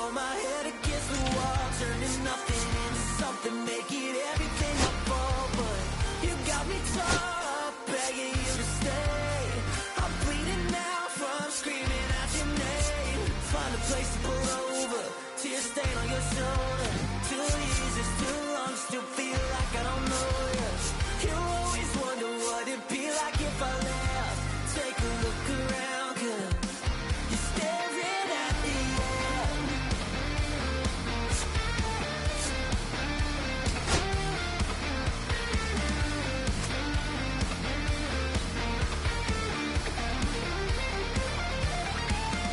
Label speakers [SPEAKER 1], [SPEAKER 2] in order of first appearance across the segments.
[SPEAKER 1] storm, my head against the wall, turning nothing into something, make it everything I fall. But you got me tore up, begging you to stay. I'm bleeding now from screaming out your name. Find a place to pull over, tear stain on your shoulder. 2 years is too long, still feel like I don't know you. You always wonder what it'd be like if I left. Take a look around, 'cause you're staring at the end.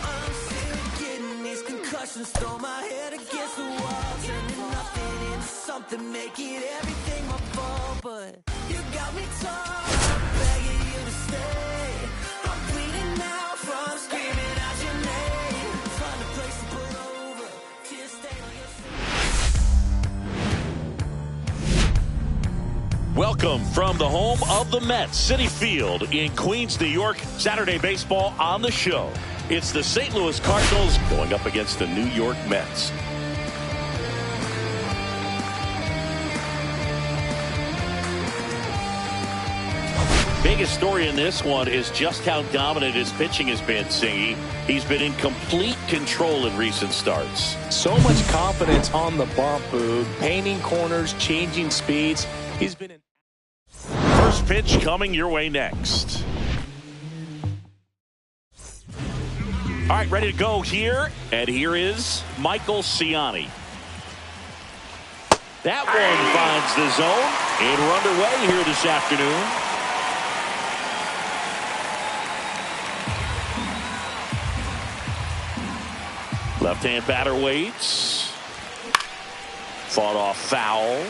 [SPEAKER 1] I'm still getting these concussions, throw my head against the wall, turning nothing into something, make it everything my fault. But you got me torn up, begging you to stay. I'm bleeding now from screaming out your name. Find a place to pull over, tear stain on your shoulder.
[SPEAKER 2] Welcome from the home of the Mets, Citi Field in Queens, New York. Saturday baseball on the show. It's the St. Louis Cardinals going up against the New York Mets. Biggest story in this one is just how dominant his pitching has been, Singy. He's been in complete control in recent starts.
[SPEAKER 3] So much confidence on the bump, Boog. Painting corners, changing speeds. He's been in.
[SPEAKER 2] First pitch coming your way next. All right, ready to go here. And here is Michael Ciani. That one finds the zone. And we're underway here this afternoon. Left-hand batter waits. Fought off foul.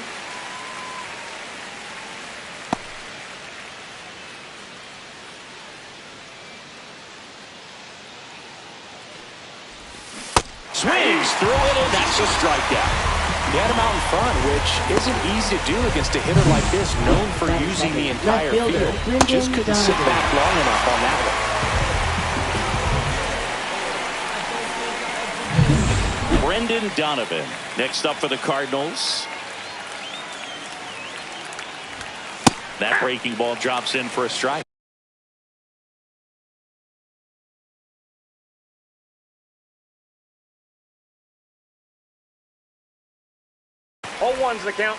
[SPEAKER 2] Swings through it, and that's a strikeout.
[SPEAKER 3] He had him out in front, which isn't easy to do against a hitter like this, known for using the entire field. Just couldn't sit back long enough on that one.
[SPEAKER 2] Brendan Donovan next up for the Cardinals. That breaking ball drops in for a strike.
[SPEAKER 4] 0-1's the count.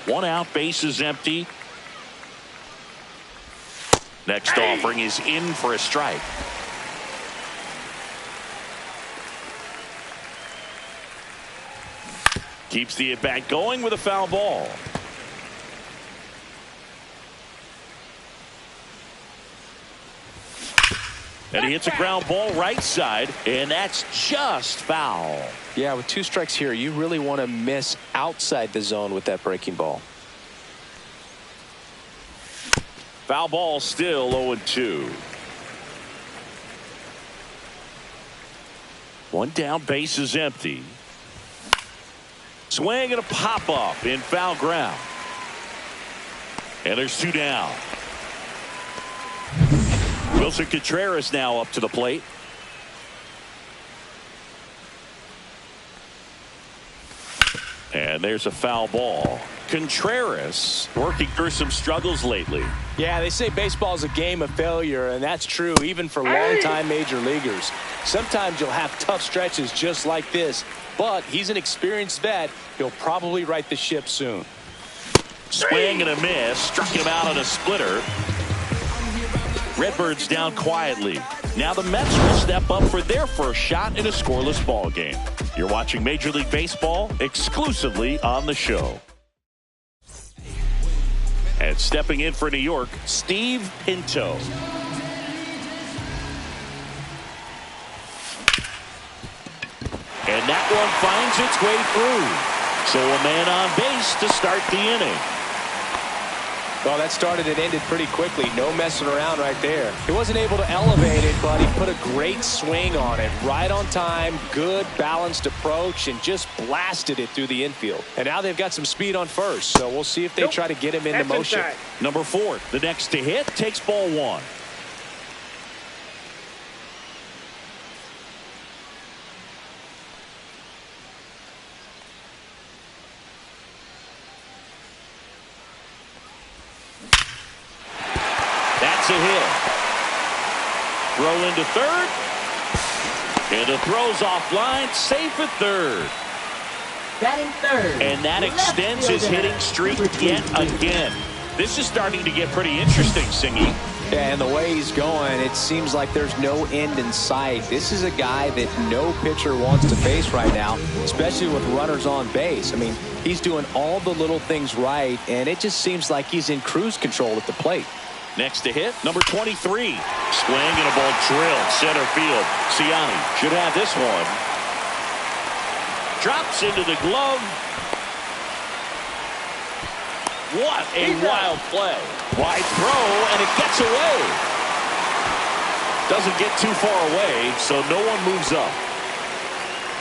[SPEAKER 2] One out, base is empty. Next offering is in for a strike. Keeps the at-bat going with a foul ball. And he hits a ground ball right side, and that's just foul.
[SPEAKER 3] Yeah, with 2 strikes here, you really want to miss outside the zone with that breaking ball.
[SPEAKER 2] Foul ball still 0-2. One down, base is empty. Swing and a pop up in foul ground. And there's 2 down. Wilson Contreras now up to the plate. And there's a foul ball. Contreras working through some struggles lately.
[SPEAKER 3] Yeah, they say baseball is a game of failure, and that's true even for longtime major leaguers. Sometimes you'll have tough stretches just like this, but he's an experienced vet. He'll probably right the ship soon.
[SPEAKER 2] Swing and a miss. Struck him out on a splitter. Redbirds down quietly. Now the Mets will step up for their first shot in a scoreless ball game. You're watching Major League Baseball exclusively on the show. And stepping in for New York, Steve Pinto. And that one finds its way through. So a man on base to start the inning.
[SPEAKER 3] Well, that started and ended pretty quickly. No messing around right there. He wasn't able to elevate it, but he put a great swing on it. Right on time, good balanced approach, and just blasted it through the infield. And now they've got some speed on first, so we'll see if they try to get him into motion.
[SPEAKER 4] Inside.
[SPEAKER 2] Number 4, the next to hit, takes ball 1. hit. Throw into third. And the throw's offline. Safe at third.
[SPEAKER 1] Batting third.
[SPEAKER 2] And that extends his hitting streak yet again. This is starting to get pretty interesting, Singy.
[SPEAKER 3] Yeah, and the way he's going, it seems like there's no end in sight. This is a guy that no pitcher wants to face right now, especially with runners on base. I mean, he's doing all the little things right, and it just seems like he's in cruise control at the plate.
[SPEAKER 2] Next to hit, number 23. Swing and a ball drilled center field. Siani should have this one. Drops into the glove. What a wild play. Wide throw, and it gets away. Doesn't get too far away, so no one moves up.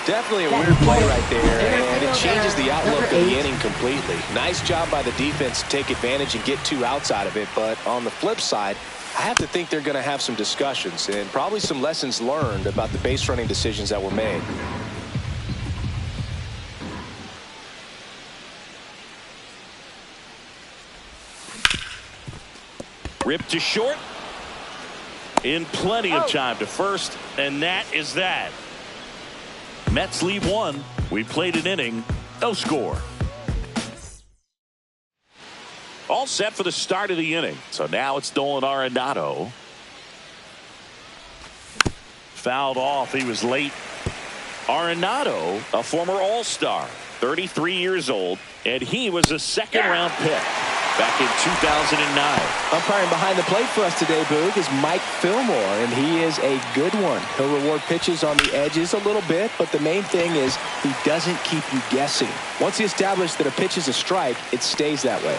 [SPEAKER 3] Definitely a weird play right there, and it changes the outlook of the inning completely. Nice job by the defense to take advantage and get 2 outs out of it, but on the flip side, I have to think they're going to have some discussions and probably some lessons learned about the base running decisions that were made.
[SPEAKER 2] Ripped to short. In plenty of time to first, and that is that. Mets leave 1. We played an inning. No score. All set for the start of the inning. So now it's Nolan Arenado. Fouled off. He was late. Arenado, a former All-Star, 33 years old, and he was a second-round pick back in 2009.
[SPEAKER 3] Umpiring behind the plate for us today, Boog, is Mike Fillmore, and he is a good one. He'll reward pitches on the edges a little bit, but the main thing is he doesn't keep you guessing. Once he establishes that a pitch is a strike, it stays that way.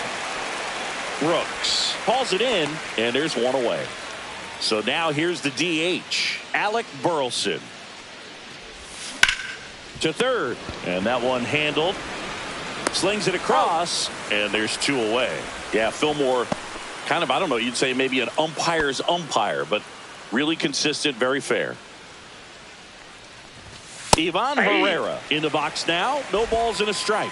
[SPEAKER 2] Brooks hauls it in, and there's one away. So now here's the DH, Alec Burleson. To third, and that one handled. Slings it across, and there's 2 away. Yeah, Fillmore, kind of, I don't know, you'd say maybe an umpire's umpire, but really consistent, very fair. Ivan Herrera in the box now. No balls and a strike.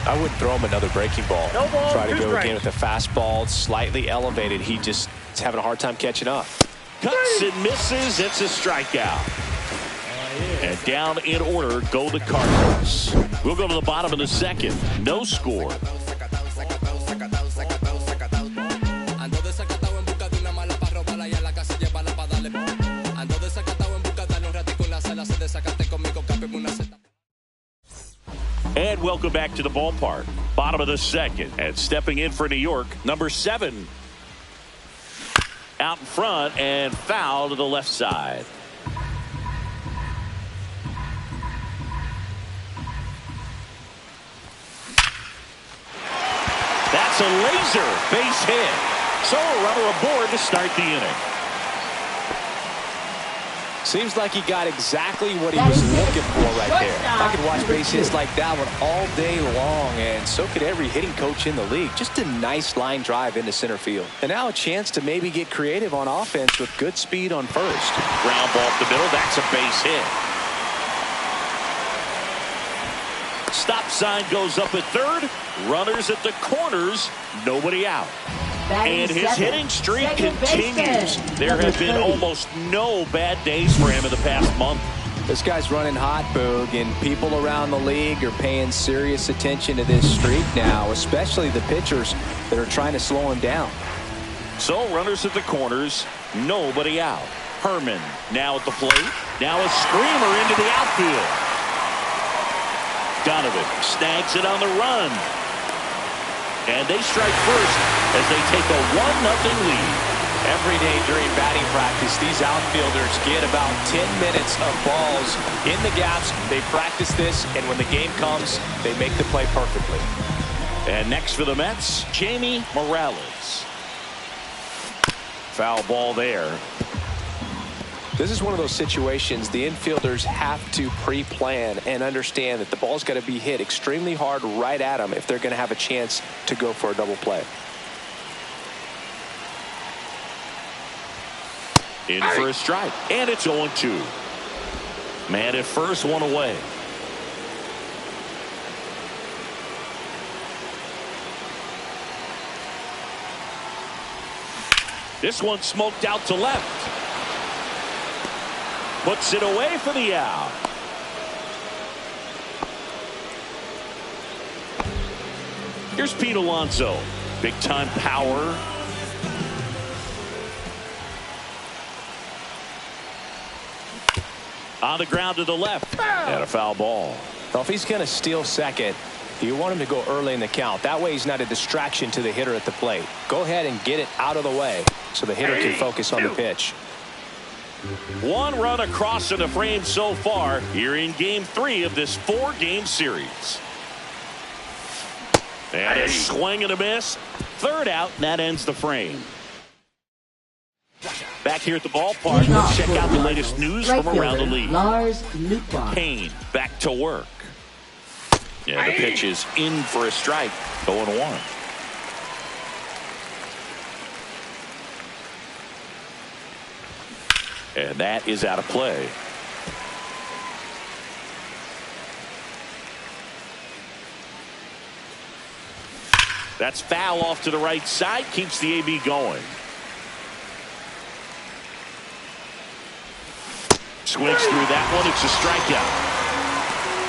[SPEAKER 3] I wouldn't throw him another breaking ball.
[SPEAKER 4] No ball,
[SPEAKER 3] Try to go
[SPEAKER 4] strikes.
[SPEAKER 3] again with a fastball, slightly elevated. He just is having a hard time catching up.
[SPEAKER 2] Cuts and misses. It's a strikeout. And down in order go the Cardinals. We'll go to the bottom of the second. No score. And welcome back to the ballpark. Bottom of the second. And stepping in for New York, number 7. Out in front and foul to the left side. That's a laser base hit. So a runner aboard to start the inning.
[SPEAKER 3] Seems like he got exactly what he was looking for right there. I could watch base hits like that one all day long, and so could every hitting coach in the league. Just a nice line drive into center field. And now a chance to maybe get creative on offense with good speed on first.
[SPEAKER 2] Ground ball up the middle. That's a base hit. Stop sign goes up at third. Runners at the corners. Nobody out. And his hitting streak continues. There have been almost no bad days for him in the past month.
[SPEAKER 3] This guy's running hot, Boog, and people around the league are paying serious attention to this streak now, especially the pitchers that are trying to slow him down.
[SPEAKER 2] So runners at the corners, nobody out. Herman now at the plate. Now a screamer into the outfield. Donovan snags it on the run. And they strike first as they take a 1-0 lead.
[SPEAKER 3] Every day during batting practice, these outfielders get about 10 minutes of balls in the gaps. They practice this, and when the game comes, they make the play perfectly.
[SPEAKER 2] And next for the Mets, Jamie Morales. Foul ball there.
[SPEAKER 3] This is one of those situations the infielders have to pre-plan and understand that the ball's got to be hit extremely hard right at them if they're going to have a chance to go for a double play.
[SPEAKER 2] In for a strike, and it's 0-2. Man at first, one away. This one smoked out to left. Puts it away for the out. Here's Pete Alonso. Big time power. On the ground to the left. And a foul ball.
[SPEAKER 3] Well, if he's going to steal second, you want him to go early in the count. That way he's not a distraction to the hitter at the plate. Go ahead and get it out of the way so the hitter can focus on the pitch.
[SPEAKER 2] One run across in the frame so far here in game 3 of this 4-game series. And a swing and a miss. Third out, and that ends the frame. Back here at the ballpark, let's check out the latest news from around the league. Kane back to work. Yeah, the pitch is in for a strike. 0-1. And that is out of play. That's foul off to the right side. Keeps the AB going. Swings through that one. It's a strikeout.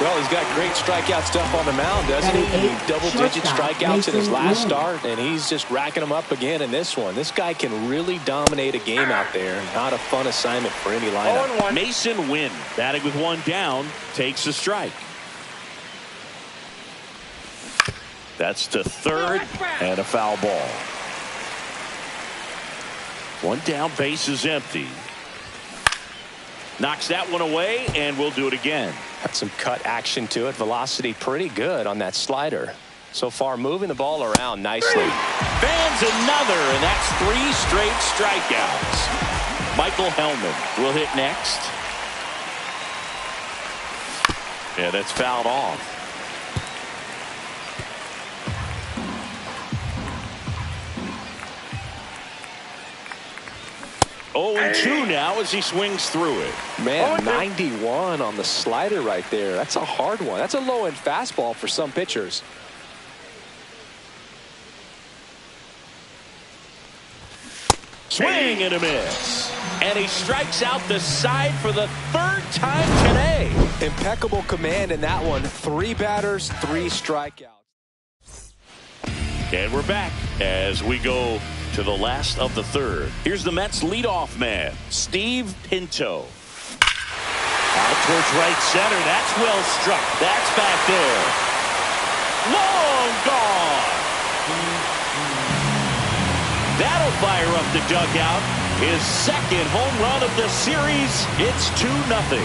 [SPEAKER 3] Well, he's got great strikeout stuff on the mound, doesn't he? Double-digit strikeouts in his last start, and he's just racking them up again in this one. This guy can really dominate a game out there. Not a fun assignment for any lineup.
[SPEAKER 2] Mason Wynn, batting with one down, takes a strike. That's to third, and a foul ball. One down, base is empty. Knocks that one away, and we'll do it again.
[SPEAKER 3] Got some cut action to it. Velocity pretty good on that slider. So far, moving the ball around nicely.
[SPEAKER 2] Fans another, and that's 3 straight strikeouts. Michael Hellman will hit next. Yeah, that's fouled off. Oh, and 2 now as he swings through it.
[SPEAKER 3] Man, 91 on the slider right there. That's a hard one. That's a low-end fastball for some pitchers.
[SPEAKER 2] Swing and a miss. And he strikes out the side for the 3rd time today.
[SPEAKER 3] Impeccable command in that one. 3 batters, 3 strikeouts.
[SPEAKER 2] And we're back as we go to the last of the 3rd. Here's the Mets leadoff man, Steve Pinto. Out towards right center. That's well struck. That's back there. Long gone. That'll fire up the dugout. His 2nd home run of the series. It's 2-0.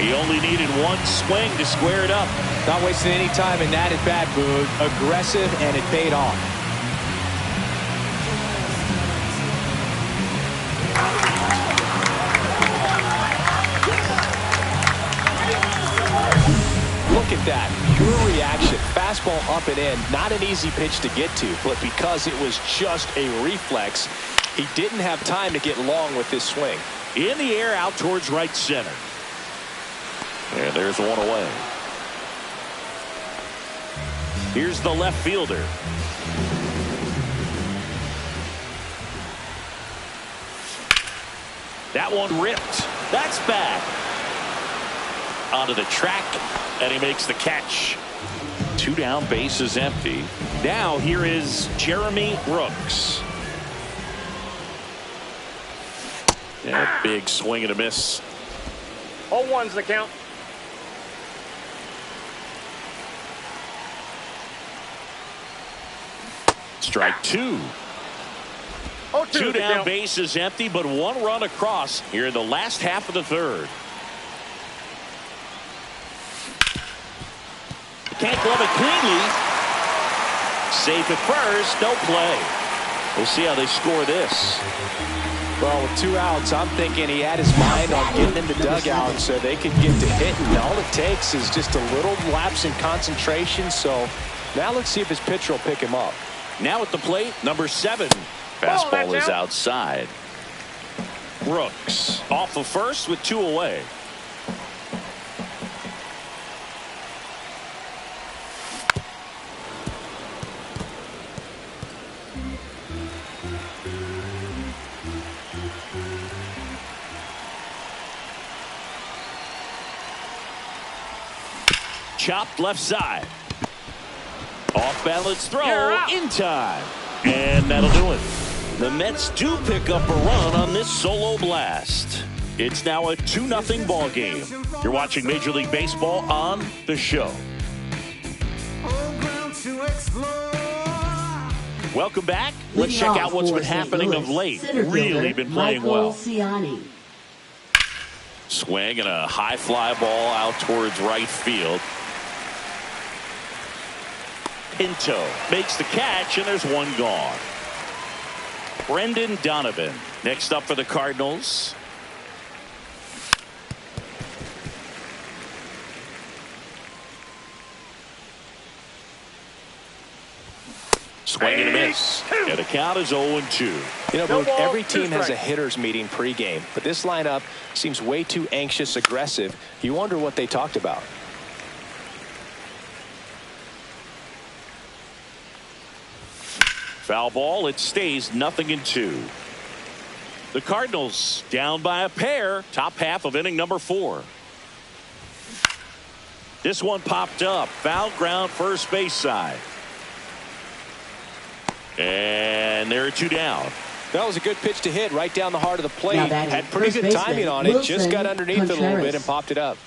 [SPEAKER 2] He only needed 1 swing to square it up.
[SPEAKER 3] Not wasting any time in that at-bat, Boog. Aggressive, and it paid off. Look at that. Pure reaction. Fastball up and in. Not an easy pitch to get to, but because it was just a reflex, he didn't have time to get long with this swing.
[SPEAKER 2] In the air out towards right center. And there's one away. Here's the left fielder. That one ripped. That's back. Onto the track, and he makes the catch. 2 down, base is empty. Now here is Jeremy Brooks. And a big swing and a miss.
[SPEAKER 4] 0-1's the count.
[SPEAKER 2] Strike 2. 2 down, base is empty, but 1 run across here in the last half of the 3rd. Can't glove it cleanly. Safe at first, no play. We'll see how they score this.
[SPEAKER 3] Well, with 2 outs, I'm thinking he had his mind on getting in the dugout so they could get to hitting. All it takes is just a little lapse in concentration. So now let's see if his pitcher will pick him up.
[SPEAKER 2] Now at the plate, number 7. Fastball is outside. Brooks off of first with 2 away. chopped left side. Off balance throw in time. And that'll do it. The Mets do pick up a run on this solo blast. It's now a 2-0 ball game. You're watching Major League Baseball on The Show. Welcome back. Let's check out what's been happening of late. Really been playing well. Swing and a high fly ball out towards right field. Pinto makes the catch, and there's one gone. Brendan Donovan next up for the Cardinals. Swing and a miss. And the count is 0-2.
[SPEAKER 3] You know, Luke, every team has a hitters meeting pregame, but this lineup seems way too anxious, aggressive. You wonder what they talked about.
[SPEAKER 2] Foul ball. It stays 0-2. The Cardinals down by a pair. Top half of inning number 4. This one popped up. Foul ground first base side. And there are 2 down.
[SPEAKER 3] That was a good pitch to hit right down the heart of the plate. Had pretty good timing on it. Just got underneath it a little bit and popped it up.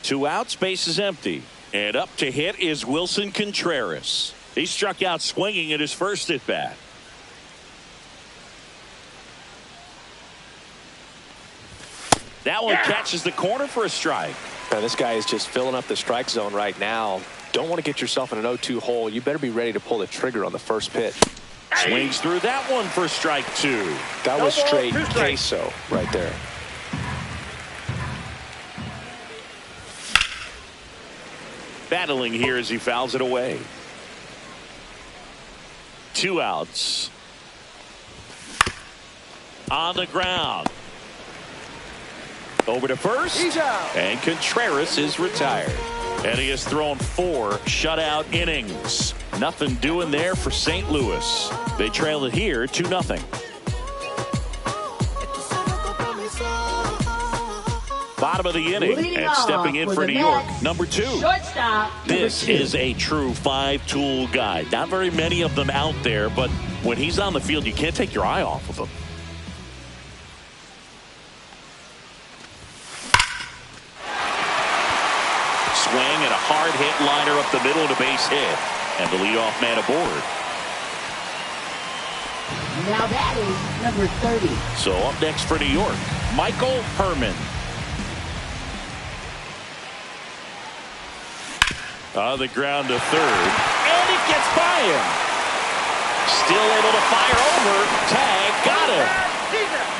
[SPEAKER 2] 2 outs, base is empty. And up to hit is Wilson Contreras. He struck out swinging at his first at bat. That one catches the corner for a strike.
[SPEAKER 3] Now, this guy is just filling up the strike zone right now. Don't want to get yourself in an 0-2 hole. You better be ready to pull the trigger on the first pitch.
[SPEAKER 2] Swings through that one for strike 2.
[SPEAKER 3] That was straight queso right there.
[SPEAKER 2] Battling here as he fouls it away. 2 outs. On the ground. Over to first.
[SPEAKER 3] He's out.
[SPEAKER 2] And Contreras is retired. And he has thrown 4 shutout innings. Nothing doing there for St. Louis. They trail it here 2-0. Bottom of the inning, and stepping in for New York, number 2. This is a true 5-tool guy. Not very many of them out there, but when he's on the field, you can't take your eye off of him. Swing and a hard hit liner up the middle and a base hit. And the leadoff man aboard.
[SPEAKER 5] Now that is number 30.
[SPEAKER 2] So up next for New York, Michael Herman. On the ground to third. And it gets by him. Still able to fire over. Tag, got him.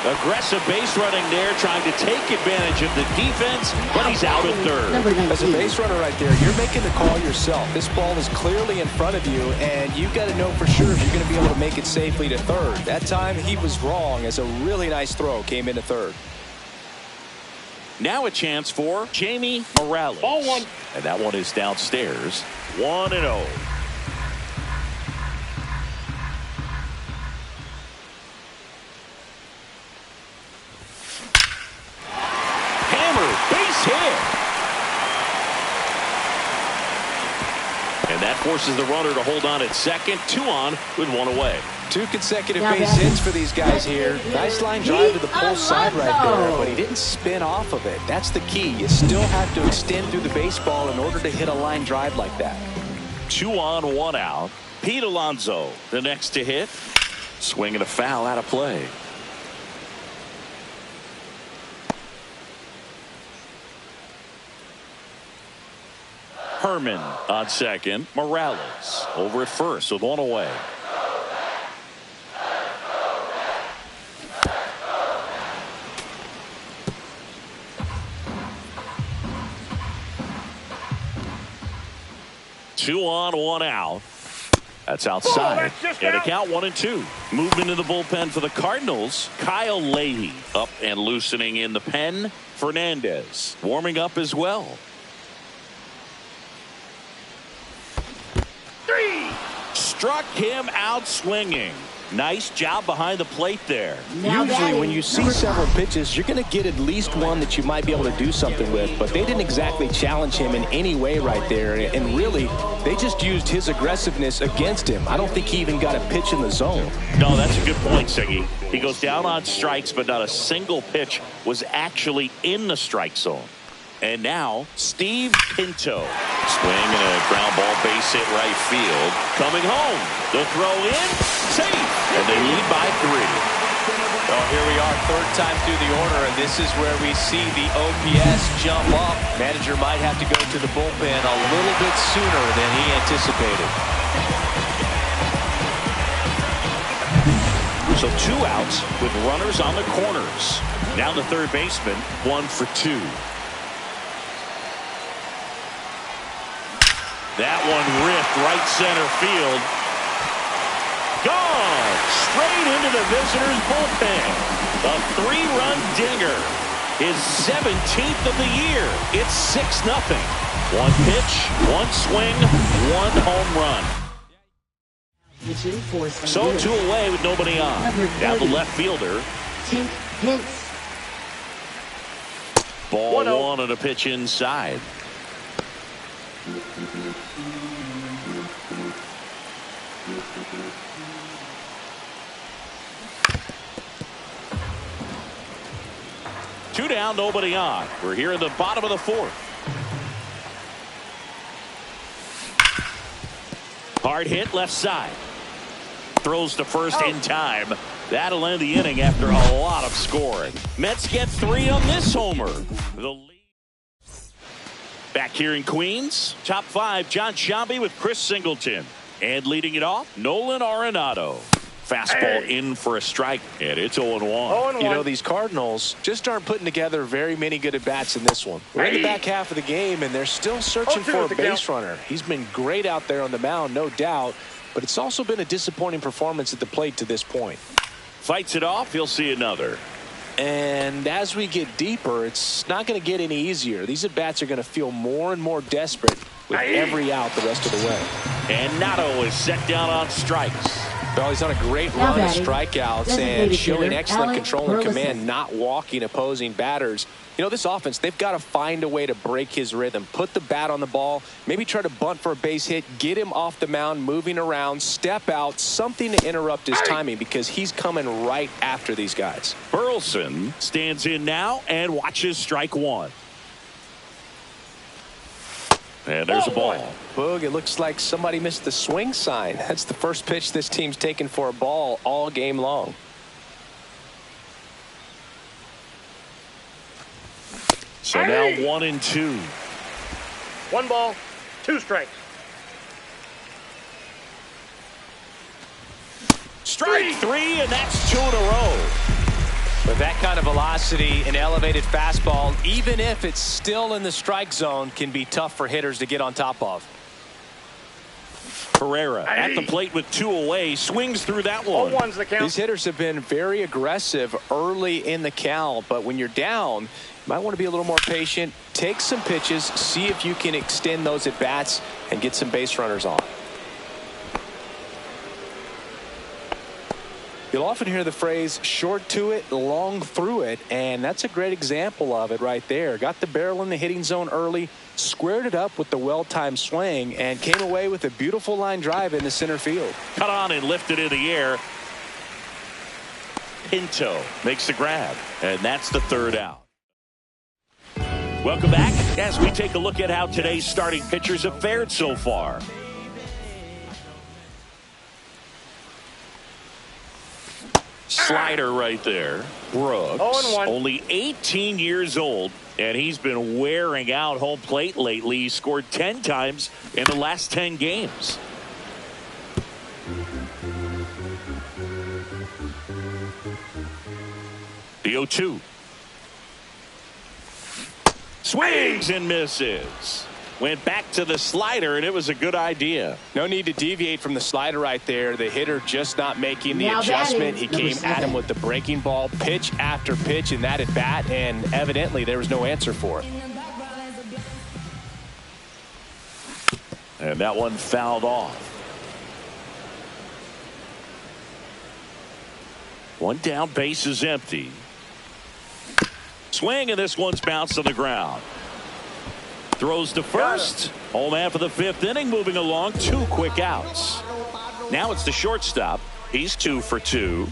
[SPEAKER 2] Aggressive base running there, trying to take advantage of the defense, but he's out at third.
[SPEAKER 3] As a base runner right there, you're making the call yourself. This ball is clearly in front of you, and you've got to know for sure if you're going to be able to make it safely to third. That time he was wrong, as a really nice throw came into third.
[SPEAKER 2] Now a chance for Jamie Morales.
[SPEAKER 4] Ball 1.
[SPEAKER 2] And that one is downstairs. 1-0. That forces the runner to hold on at second. 2 on with 1 away.
[SPEAKER 3] 2 consecutive base hits for these guys here. Nice line drive to the pull side right there, but he didn't spin off of it. That's the key. You still have to extend through the baseball in order to hit a line drive like that.
[SPEAKER 2] 2 on, 1 out. Pete Alonso, the next to hit. Swing and a foul out of play. Herman on second. Morales over at first with 1 away. Two on, 1 out. That's outside. And a count 1-2. Movement in the bullpen for the Cardinals. Kyle Leahy up and loosening in the pen. Fernandez warming up as well.
[SPEAKER 4] 3.
[SPEAKER 2] Struck him out swinging. Nice job behind the plate there.
[SPEAKER 3] Usually when you see several pitches, you're going to get at least one that you might be able to do something with, but they didn't exactly challenge him in any way right there, and really, they just used his aggressiveness against him. I don't think he even got a pitch in the zone.
[SPEAKER 2] No, that's a good point, Siggy. He goes down on strikes, but not a single pitch was actually in the strike zone. And now, Steve Pinto. Swing and a ground ball base hit right field. Coming home. The throw in. Safe. And they lead by 3.
[SPEAKER 3] Well, here we are, third time through the order, and this is where we see the OPS jump up. Manager might have to go to the bullpen a little bit sooner than he anticipated.
[SPEAKER 2] So 2 outs with runners on the corners. Now the third baseman, 1 for 2. That one ripped right center field. Gone! Straight into the visitors' bullpen. A 3-run dinger. His 17th of the year. It's 6-0. 1 pitch, 1 swing, 1 home run. So 2 away with nobody on. Now the left fielder. Ball 1 on a pitch inside. Two down, nobody on. We're here in the bottom of the 4th. Hard hit left side. Throws to first in time. That'll end the inning after a lot of scoring. Mets get 3 on this homer. The lead. Back here in Queens, top 5, John Sciambi with Chris Singleton. And leading it off, Nolan Arenado. Fastball in for a strike, and it's 0-1.
[SPEAKER 3] You know, these Cardinals just aren't putting together very many good at-bats in this one. We're in the back half of the game, and they're still searching for a base runner. He's been great out there on the mound, no doubt, but it's also been a disappointing performance at the plate to this point.
[SPEAKER 2] Fights it off, he'll see another.
[SPEAKER 3] And as we get deeper, it's not going to get any easier. These at-bats are going to feel more and more desperate with every out the rest of the way.
[SPEAKER 2] And Nato is set down on strikes.
[SPEAKER 3] Well, he's on a great run of strikeouts and showing excellent control and command, not walking opposing batters. You know, this offense, they've got to find a way to break his rhythm, put the bat on the ball, maybe try to bunt for a base hit, get him off the mound, moving around, step out, something to interrupt his timing because he's coming right after these guys.
[SPEAKER 2] Burleson stands in now and watches strike 1. And there's a ball.
[SPEAKER 3] Boog, it looks like somebody missed the swing sign. That's the first pitch this team's taken for a ball all game long.
[SPEAKER 2] So now 1-2.
[SPEAKER 4] 1 ball, 2 strikes.
[SPEAKER 2] Strike 3, and that's 2 in a row.
[SPEAKER 3] With that kind of velocity, an elevated fastball, even if it's still in the strike zone, can be tough for hitters to get on top of.
[SPEAKER 2] Pereira at the plate with 2 away, swings through that one.
[SPEAKER 4] 0-1's the count.
[SPEAKER 3] These hitters have been very aggressive early in the count, but when you're down, you might want to be a little more patient, take some pitches, see if you can extend those at bats and get some base runners on. You'll often hear the phrase short to it, long through it, and that's a great example of it right there. Got the barrel in the hitting zone early, squared it up with the well-timed swing, and came away with a beautiful line drive into center field.
[SPEAKER 2] Cut on and lifted in the air. Pinto makes the grab, and that's the 3rd out. Welcome back as we take a look at how today's starting pitchers have fared so far. Slider right there. Brooks,
[SPEAKER 4] 0-1.
[SPEAKER 2] only 18 years old, and he's been wearing out home plate lately. He scored 10 times in the last 10 games. The 0-2. Swings and misses. Went back to the slider, and it was a good idea.
[SPEAKER 3] No need to deviate from the slider right there. The hitter just not making the adjustment. He came at him with the breaking ball, pitch after pitch in that at bat, and evidently there was no answer for it.
[SPEAKER 2] And that one fouled off. One down, base is empty. Swing, and this one's bounced on the ground. Throws to first. Home half of the fifth inning, moving along. 2 quick outs. Now it's the shortstop. He's 2 for 2.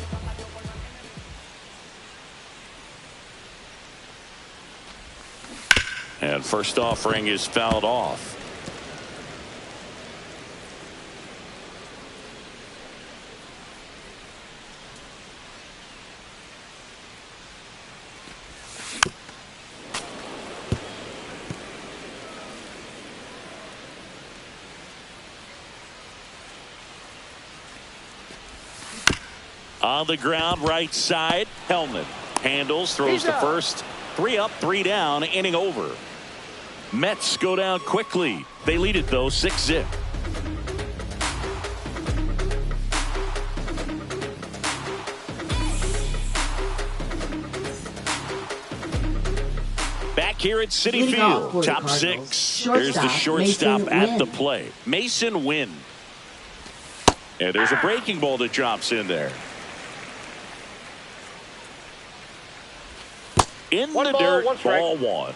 [SPEAKER 2] And first offering is fouled off. On the ground, right side, Hellman handles, throws to first. 3 up, 3 down, inning over. Mets go down quickly. They lead it, though, 6-zip. Back here at Citi Field, top 6. There's the shortstop at the plate. Mason Wynn. And there's a breaking ball that drops in there. In the dirt, ball 1.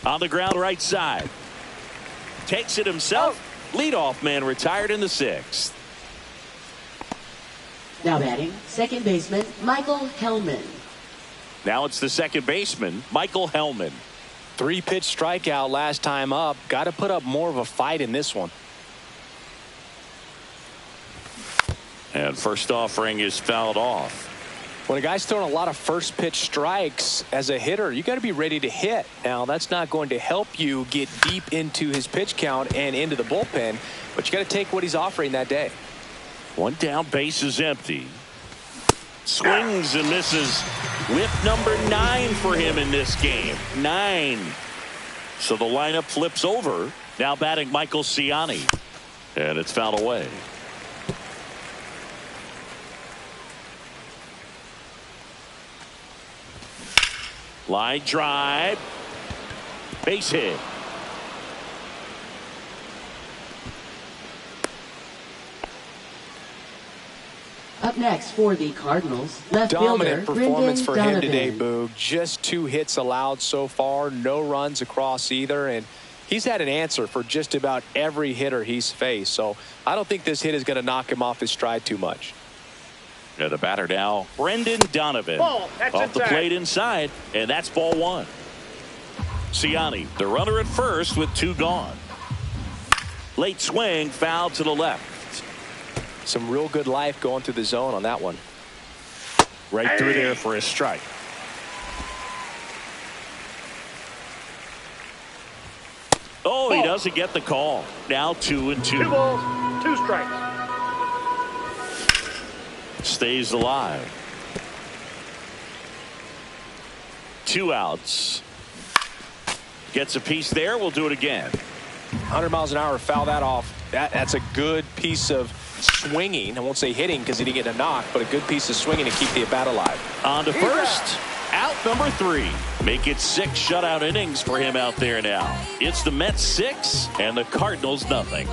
[SPEAKER 2] On the ground, right side. Takes it himself. Leadoff man retired in the 6th.
[SPEAKER 5] Now batting, second baseman, Michael Hellman.
[SPEAKER 2] Now it's the second baseman, Michael Hellman.
[SPEAKER 3] 3-pitch strikeout last time up. Got to put up more of a fight in this one.
[SPEAKER 2] And first offering is fouled off.
[SPEAKER 3] When a guy's throwing a lot of first pitch strikes as a hitter, you got to be ready to hit. Now, that's not going to help you get deep into his pitch count and into the bullpen, but you got to take what he's offering that day.
[SPEAKER 2] One down, base is empty. Swings and misses. Whip number 9 for him in this game. 9. So the lineup flips over. Now batting Michael Ciani. And it's fouled away. Line drive. Base hit.
[SPEAKER 5] Up next for the Cardinals, left
[SPEAKER 3] Dominant
[SPEAKER 5] fielder,
[SPEAKER 3] performance
[SPEAKER 5] Brendan
[SPEAKER 3] for him
[SPEAKER 5] Donovan.
[SPEAKER 3] today, Boog. Just 2 hits allowed so far. No runs across either. And he's had an answer for just about every hitter he's faced. So I don't think this hit is going to knock him off his stride too much.
[SPEAKER 2] Yeah, the batter now, Brendan Donovan.
[SPEAKER 4] Ball, that's
[SPEAKER 2] off the
[SPEAKER 4] inside.
[SPEAKER 2] plate inside, and that's ball 1. Ciani, the runner at first with 2 gone. Late swing, foul to the left.
[SPEAKER 3] Some real good life going through the zone on that one.
[SPEAKER 2] Right through there for a strike. Oh, he doesn't get the call. Now 2-2.
[SPEAKER 4] 2 balls, 2 strikes.
[SPEAKER 2] Stays alive. 2 outs. Gets a piece there. We'll do it again.
[SPEAKER 3] 100 miles an hour, foul that off. That's a good piece of swinging. I won't say hitting because he didn't get a knock, but a good piece of swinging to keep the at bat alive.
[SPEAKER 2] On to first. Out number 3. Make it 6 shutout innings for him out there now. It's the Mets 6 and the Cardinals nothing.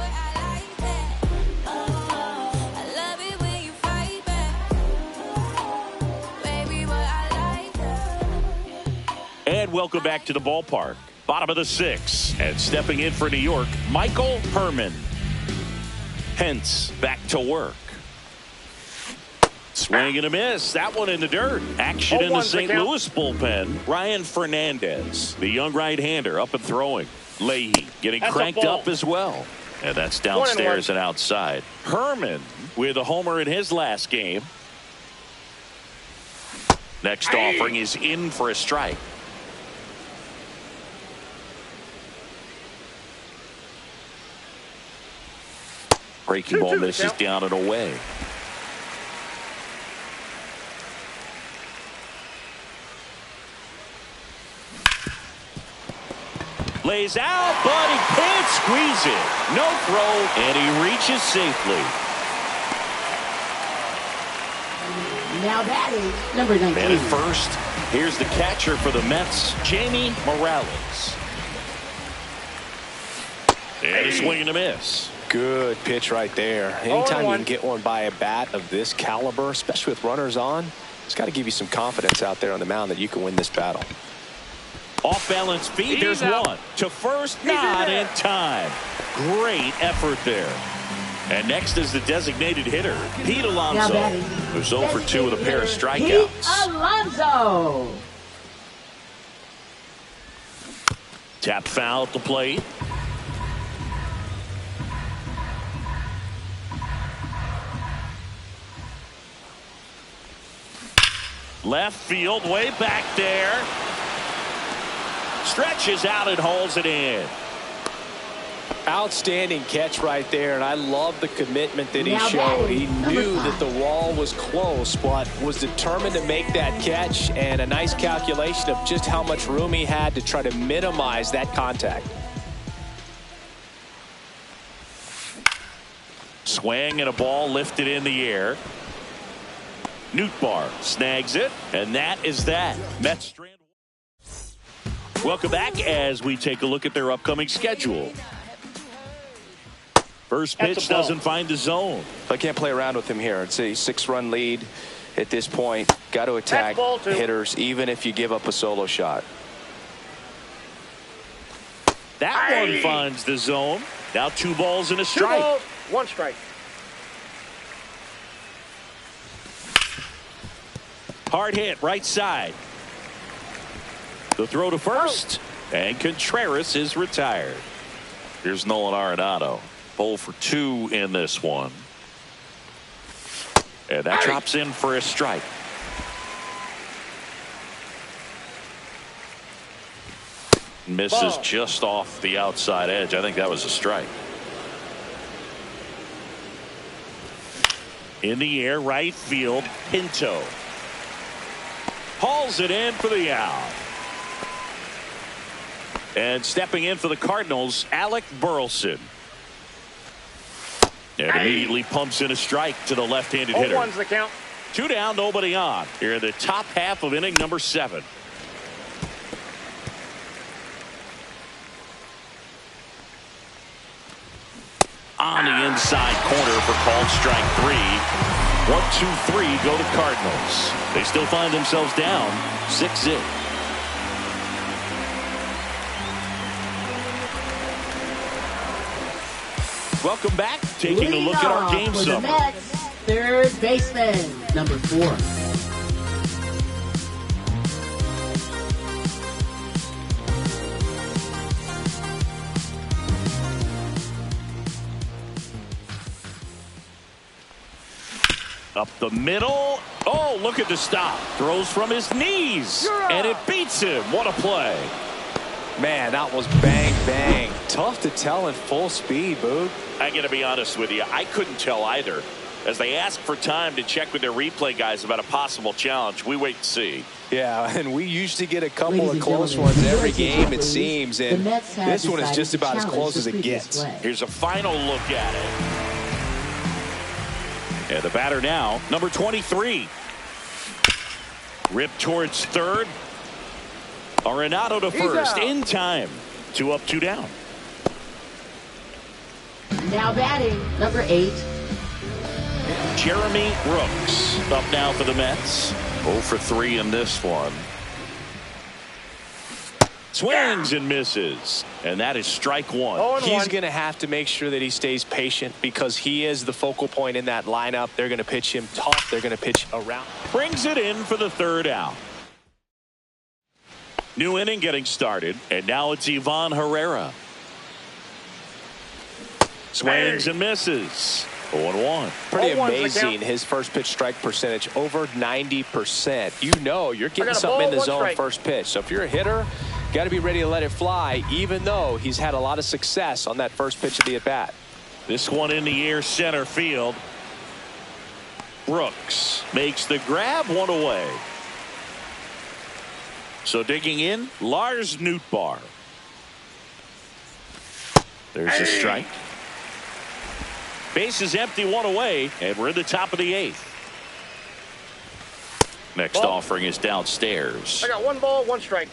[SPEAKER 2] And welcome back to the ballpark. Bottom of the 6th. And stepping in for New York, Michael Herman. Hence, back to work. Swing and a miss. That one in the dirt. Action in the St. Louis bullpen. Ryan Fernandez, the young right-hander, up and throwing. Leahy getting cranked up as well. And that's downstairs and outside. Herman with a homer in his last game. Next offering is in for a strike. Breaking ball misses down and away. Lays out, but he can't squeeze it. No throw, and he reaches safely.
[SPEAKER 5] Now batting, number 19.
[SPEAKER 2] And at first, here's the catcher for the Mets, Jamie Morales. And a swing and a miss.
[SPEAKER 3] Good pitch right there. Anytime you can get one by a bat of this caliber, especially with runners on, it's got to give you some confidence out there on the mound that you can win this battle.
[SPEAKER 2] Off balance feed. There's one to first, not in time. Great effort there. And next is the designated hitter, Pete Alonso, who's 0 for 2 with a pair of strikeouts.
[SPEAKER 5] Pete Alonso.
[SPEAKER 2] Tap foul at the plate. Left field, way back there. Stretches out and hauls it in.
[SPEAKER 3] Outstanding catch right there, and I love the commitment that he showed. He knew that the wall was close, but was determined to make that catch, and a nice calculation of just how much room he had to try to minimize that contact.
[SPEAKER 2] Swing and a ball lifted in the air. Nootbaar snags it, and that is that. Mets strand. Welcome back as we take a look at their upcoming schedule. First pitch doesn't find the zone.
[SPEAKER 3] I can't play around with him here. It's a 6-run lead at this point. Got to attack hitters even if you give up a solo shot.
[SPEAKER 2] That one finds the zone. Now 2 balls and a strike.
[SPEAKER 4] 2 balls, 1 strike.
[SPEAKER 2] Hard hit right side. The throw to first, and Contreras is retired. Here's Nolan Arenado. 0 for 2 in this one. And that drops in for a strike. Misses just off the outside edge. I think that was a strike. In the air, right field, Pinto. Hauls it in for the out. And stepping in for the Cardinals, Alec Burleson. And immediately pumps in a strike to the left-handed hitter.
[SPEAKER 4] 0-1's the count.
[SPEAKER 2] 2 down, nobody on. Here in the top half of inning number 7. On the inside corner for called strike 3. 1, 2, 3 go to Cardinals. They still find themselves down 6-0. Welcome back. Taking a look at our game summary.
[SPEAKER 5] Third baseman, number 4.
[SPEAKER 2] Up the middle. Oh, look at the stop. Throws from his knees. And it beats him. What a play.
[SPEAKER 3] Man, that was bang, bang. Tough to tell in full speed, Boog.
[SPEAKER 2] I got to be honest with you. I couldn't tell either. As they ask for time to check with their replay guys about a possible challenge, we wait to see.
[SPEAKER 3] Yeah, and we usually get a couple of close ones every game, it seems. And this one is just about as close as it gets.
[SPEAKER 2] Here's a final look at it. And the batter now, number 23. Ripped towards third. Arenado to first in time. 2 up, 2 down.
[SPEAKER 5] Now batting, number 8.
[SPEAKER 2] Jeremy Brooks up now for the Mets. 0 for 3 in this one. Swings and misses. And that is strike 1.
[SPEAKER 3] He's going to have to make sure that he stays patient because he is the focal point in that lineup. They're going to pitch him tough. They're going to pitch around.
[SPEAKER 2] Brings it in for the 3rd out. New inning getting started. And now it's Ivan Herrera. Swings and misses. 0-1.
[SPEAKER 3] Pretty amazing. His first pitch strike percentage over 90%. You know you're getting something in the zone first pitch. So if you're a hitter, got to be ready to let it fly, even though he's had a lot of success on that first pitch of the at-bat.
[SPEAKER 2] This one in the air center field. Brooks makes the grab, 1 away. So digging in, Lars Nootbaar. There's a strike. Base is empty, 1 away, and we're in the top of the 8th. Next offering is downstairs.
[SPEAKER 4] I got 1 ball, 1 strike.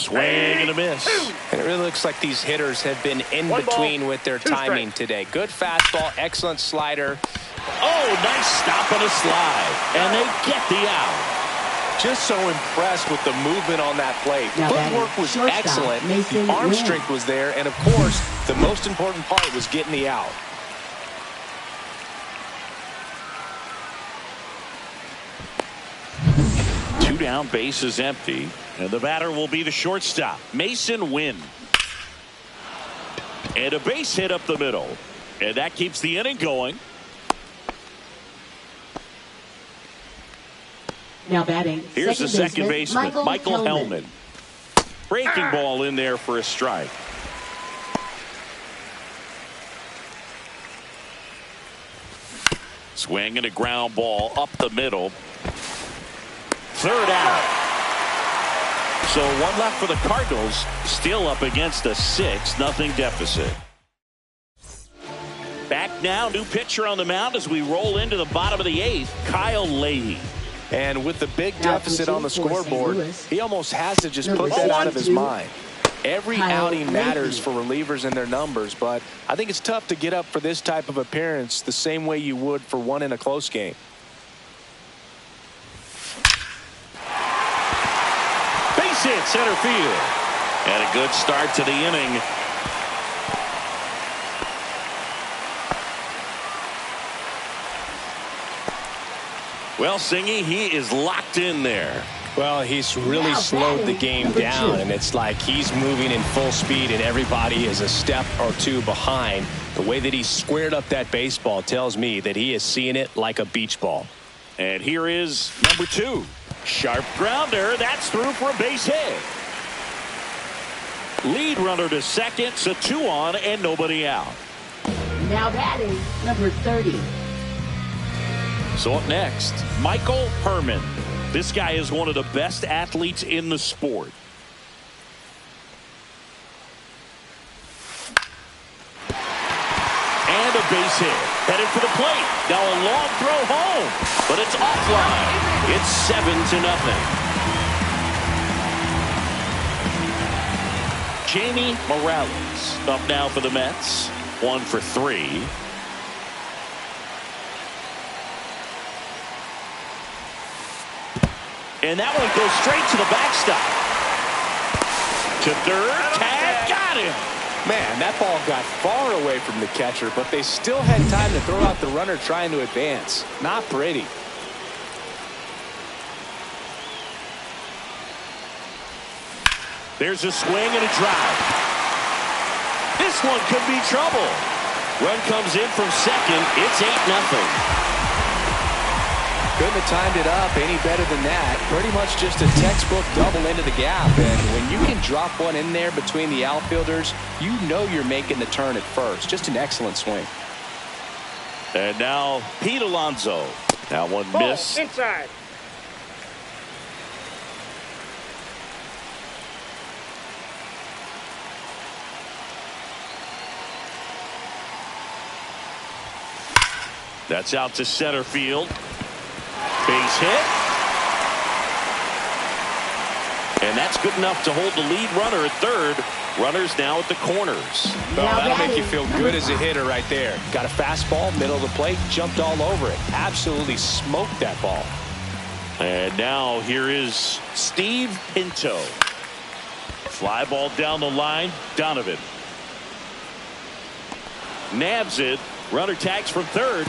[SPEAKER 2] Swing and a miss.
[SPEAKER 3] And it really looks like these hitters have been in between with their timing today. Good fastball, excellent slider.
[SPEAKER 2] Oh, nice stop on a slide. And they get the out.
[SPEAKER 3] Just so impressed with the movement on that plate. Footwork was excellent. The arm strength was there. And, of course, the most important part was getting the out.
[SPEAKER 2] Two down, base is empty. And the batter will be the shortstop, Mason Wynn. And a base hit up the middle. And that keeps the inning going.
[SPEAKER 5] Now batting.
[SPEAKER 2] Here's the second baseman, Michael Hellman. Breaking ball in there for a strike. Swing and a ground ball up the middle. Third out. So one left for the Cardinals, still up against a 6-0 deficit. Back now, new pitcher on the mound as we roll into the bottom of the 8th, Kyle Leahy.
[SPEAKER 3] And with the big deficit on the scoreboard, he almost has to just put that out of his mind. Every outing matters for relievers and their numbers, but I think it's tough to get up for this type of appearance the same way you would for one in a close game.
[SPEAKER 2] Base hit center field. And a good start to the inning. Well, Singy, he is locked in there.
[SPEAKER 3] Well, he's really slowed the game down, and it's like he's moving in full speed and everybody is a step or two behind. The way that he squared up that baseball tells me that he is seeing it like a beach ball.
[SPEAKER 2] And here is number 2. Sharp grounder. That's through for a base hit. Lead runner to second, so 2 on and nobody out.
[SPEAKER 5] Now batting, number 30.
[SPEAKER 2] So up next, Michael Herman. This guy is one of the best athletes in the sport. And a base hit. Headed for the plate. Now a long throw home. But it's offline. It's 7-0. Jamie Morales up now for the Mets. 1 for 3. And that one goes straight to the backstop. To third. Tag. Got him.
[SPEAKER 3] Man, that ball got far away from the catcher, but they still had time to throw out the runner trying to advance. Not pretty.
[SPEAKER 2] There's a swing and a drive. This one could be trouble. Run comes in from second. It's 8-0.
[SPEAKER 3] Couldn't have timed it up any better than that. Pretty much just a textbook double into the gap. And when you can drop one in there between the outfielders, you know you're making the turn at first. Just an excellent swing.
[SPEAKER 2] And now Pete Alonso. That one missed.
[SPEAKER 4] Inside.
[SPEAKER 2] That's out to center field. Base hit. And that's good enough to hold the lead runner at third. Runners now at the corners.
[SPEAKER 3] Oh, that'll make you feel good as a hitter right there. Got a fastball, middle of the plate, jumped all over it. Absolutely smoked that ball.
[SPEAKER 2] And now here is Steve Pinto. Fly ball down the line. Donovan nabs it. Runner tags from third.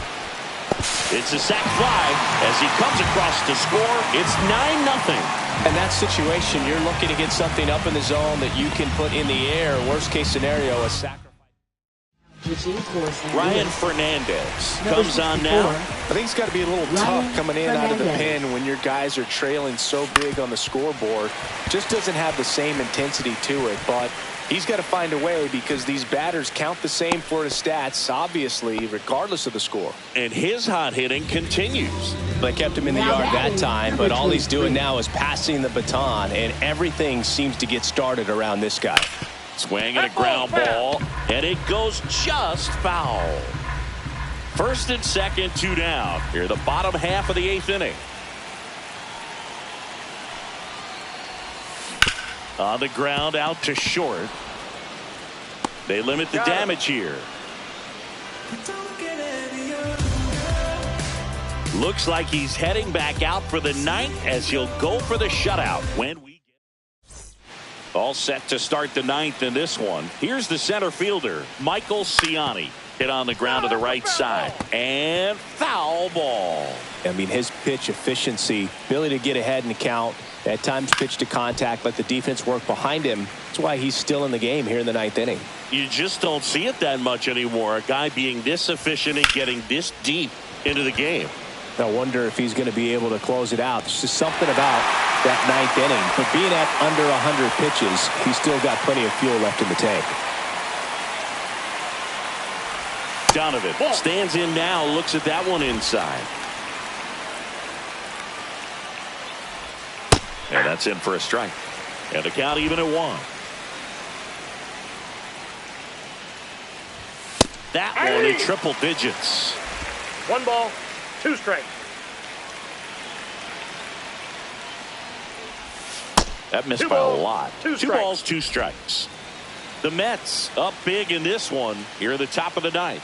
[SPEAKER 2] It's a sac fly as he comes across to score. It's 9-0.
[SPEAKER 3] In that situation, you're looking to get something up in the zone that you can put in the air. Worst case scenario, a sacrifice.
[SPEAKER 2] Ryan Fernandez comes on now.
[SPEAKER 3] I think it's got to be a little tough coming in out of the pen when your guys are trailing so big on the scoreboard. Just doesn't have the same intensity to it, but he's got to find a way because these batters count the same for his stats, obviously, regardless of the score.
[SPEAKER 2] And his hot hitting continues.
[SPEAKER 3] They kept him in the yard that time, but all he's doing now is passing the baton, and everything seems to get started around this guy.
[SPEAKER 2] Swing and a ground ball, and it goes just foul. First and second, 2 down. Here, the bottom half of the 8th inning. On the ground, out to short. They limit the damage here. Looks like he's heading back out for the ninth as he'll go for the shutout. When we get all set to start the ninth in this one. Here's the center fielder, Michael Ciani. Hit on the ground to the right side. And foul ball.
[SPEAKER 3] I mean, his pitch efficiency, ability to get ahead in the count, at times pitch to contact, let the defense work behind him. That's why he's still in the game here in the ninth inning.
[SPEAKER 2] You just don't see it that much anymore. A guy being this efficient and getting this deep into the game.
[SPEAKER 3] I wonder if he's going to be able to close it out. There's just something about that ninth inning. But being at under 100 pitches, he's still got plenty of fuel left in the tank.
[SPEAKER 2] Donovan stands in now, looks at that one inside. And that's in for a strike. And the count even at 1. That one in triple digits.
[SPEAKER 4] 1 ball, 2 strikes.
[SPEAKER 2] That missed by a lot. 2 balls, 2 strikes. The Mets up big in this one here at the top of the ninth.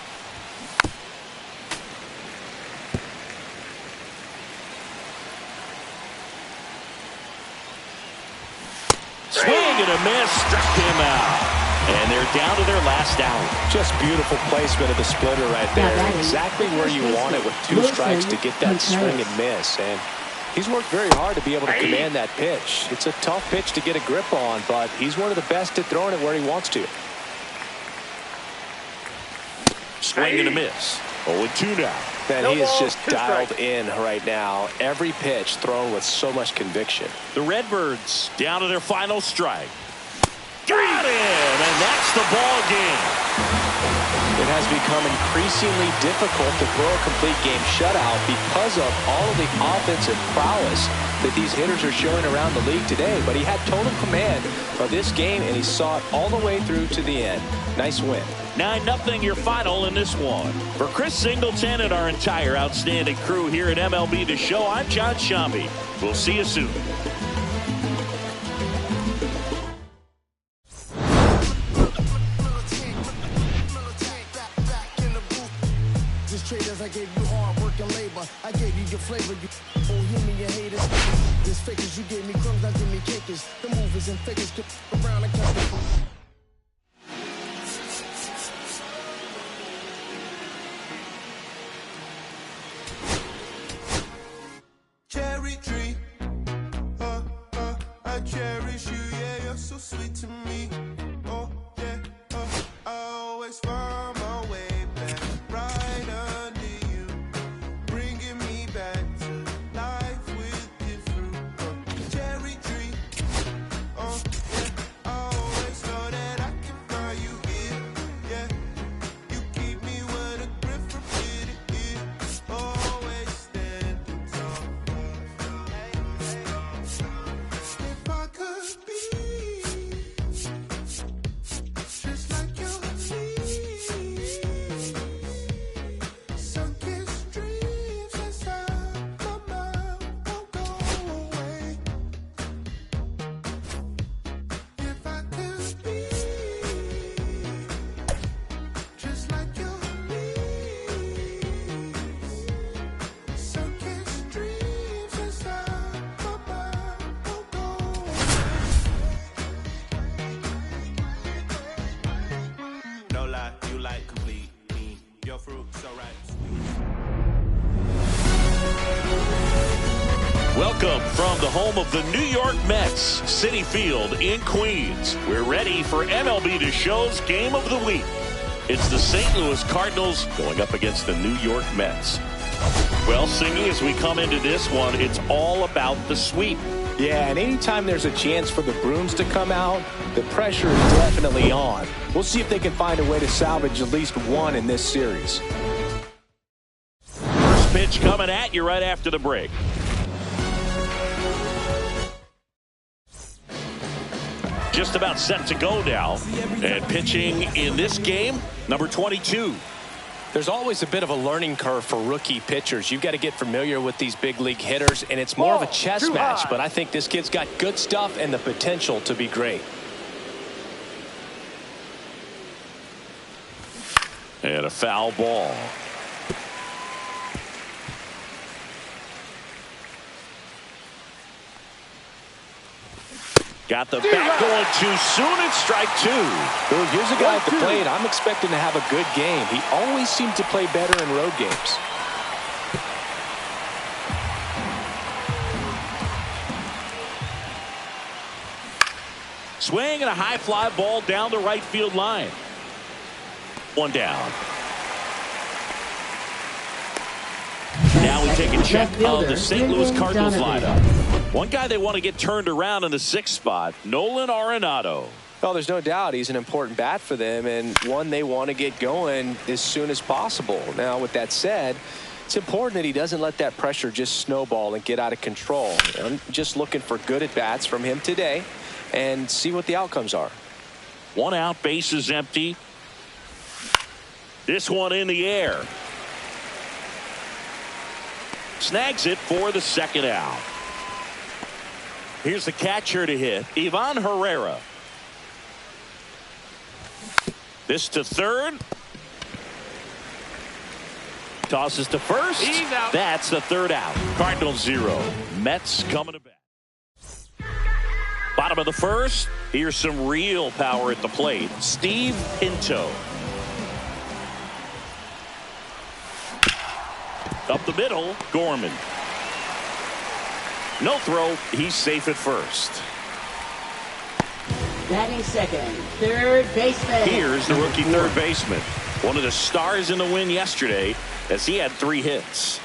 [SPEAKER 2] Swing and a miss, struck him out. And they're down to their last out.
[SPEAKER 3] Just beautiful placement of the splitter right there. Exactly where you want it with 2 strikes to get that swing and miss. And he's worked very hard to be able to command that pitch. It's a tough pitch to get a grip on, but he's one of the best at throwing it where he wants to.
[SPEAKER 2] Swing and a miss. 0-2 now.
[SPEAKER 3] And he is just dialed in right now. Every pitch thrown with so much conviction.
[SPEAKER 2] The Redbirds down to their final strike. Got him, and that's the ball game.
[SPEAKER 3] It has become increasingly difficult to throw a complete game shutout because of all of the offensive prowess that these hitters are showing around the league today. But he had total command of this game, and he saw it all the way through to the end. Nice win.
[SPEAKER 2] 9-0 your final in this one. For Chris Singleton and our entire outstanding crew here at MLB The Show, I'm John Shambi. We'll see you soon.
[SPEAKER 6] I gave you hard work and labor. I gave you your flavor. You oh, hear me, your haters. This fakers, you gave me crumbs, I give me cakers. The movers and fakers get around and come.
[SPEAKER 1] Cherry tree, I cherish you, yeah, you're so sweet to me. Oh, yeah, I always find my way back right under you, bringing me back to life with your fruit. Cherry tree, yeah, I always know that I can find you here, yeah. You keep me with a grip from ear to ear, always standing tall. If I could be just like your knees, sunken streams inside my mind won't go away. If I could be just like your knees, sunken streams inside my mind won't go away. No lie, you like complete me. Your fruit so right.
[SPEAKER 2] Welcome from the home of the New York Mets, Citi Field in Queens. We're ready for MLB The Show's Game of the Week. It's the St. Louis Cardinals going up against the New York Mets. Well, Singy, as we come into this one, it's all about the sweep.
[SPEAKER 3] Yeah, and anytime there's a chance for the brooms to come out, the pressure is definitely on. We'll see if they can find a way to salvage at least one in this series.
[SPEAKER 2] First pitch coming at you right after the break. Just about set to go now. And pitching in this game, number 22.
[SPEAKER 3] There's always a bit of a learning curve for rookie pitchers. You've got to get familiar with these big league hitters, and it's more of a chess match. But I think this kid's got good stuff and the potential to be great.
[SPEAKER 2] And a foul ball. Got the bat going too soon. It's strike two.
[SPEAKER 3] Well, here's a guy at the plate I'm expecting to have a good game. He always seems to play better in road games.
[SPEAKER 2] Swing and a high fly ball down the right field line. One down. Now we take a check of the St. Louis Cardinals lineup. One guy they want to get turned around in the 6th spot, Nolan Arenado.
[SPEAKER 3] Well, there's no doubt he's an important bat for them and one they want to get going as soon as possible. Now, with that said, it's important that he doesn't let that pressure just snowball and get out of control. I'm just looking for good at-bats from him today and see what the outcomes are.
[SPEAKER 2] 1 out, base is empty. This one in the air. Snags it for the 2nd out. Here's the catcher to hit, Ivan Herrera. This to 3rd. Tosses to 1st.
[SPEAKER 4] He's out.
[SPEAKER 2] That's the 3rd out. Cardinals 0. Mets coming to bat. Bottom of the 1st. Here's some real power at the plate. Steve Pinto. Up the middle, Gorman. No throw. He's safe at 1st.
[SPEAKER 5] Batting 2nd, 3rd baseman.
[SPEAKER 2] Here's the rookie 3rd baseman. One of the stars in the win yesterday as he had 3 hits.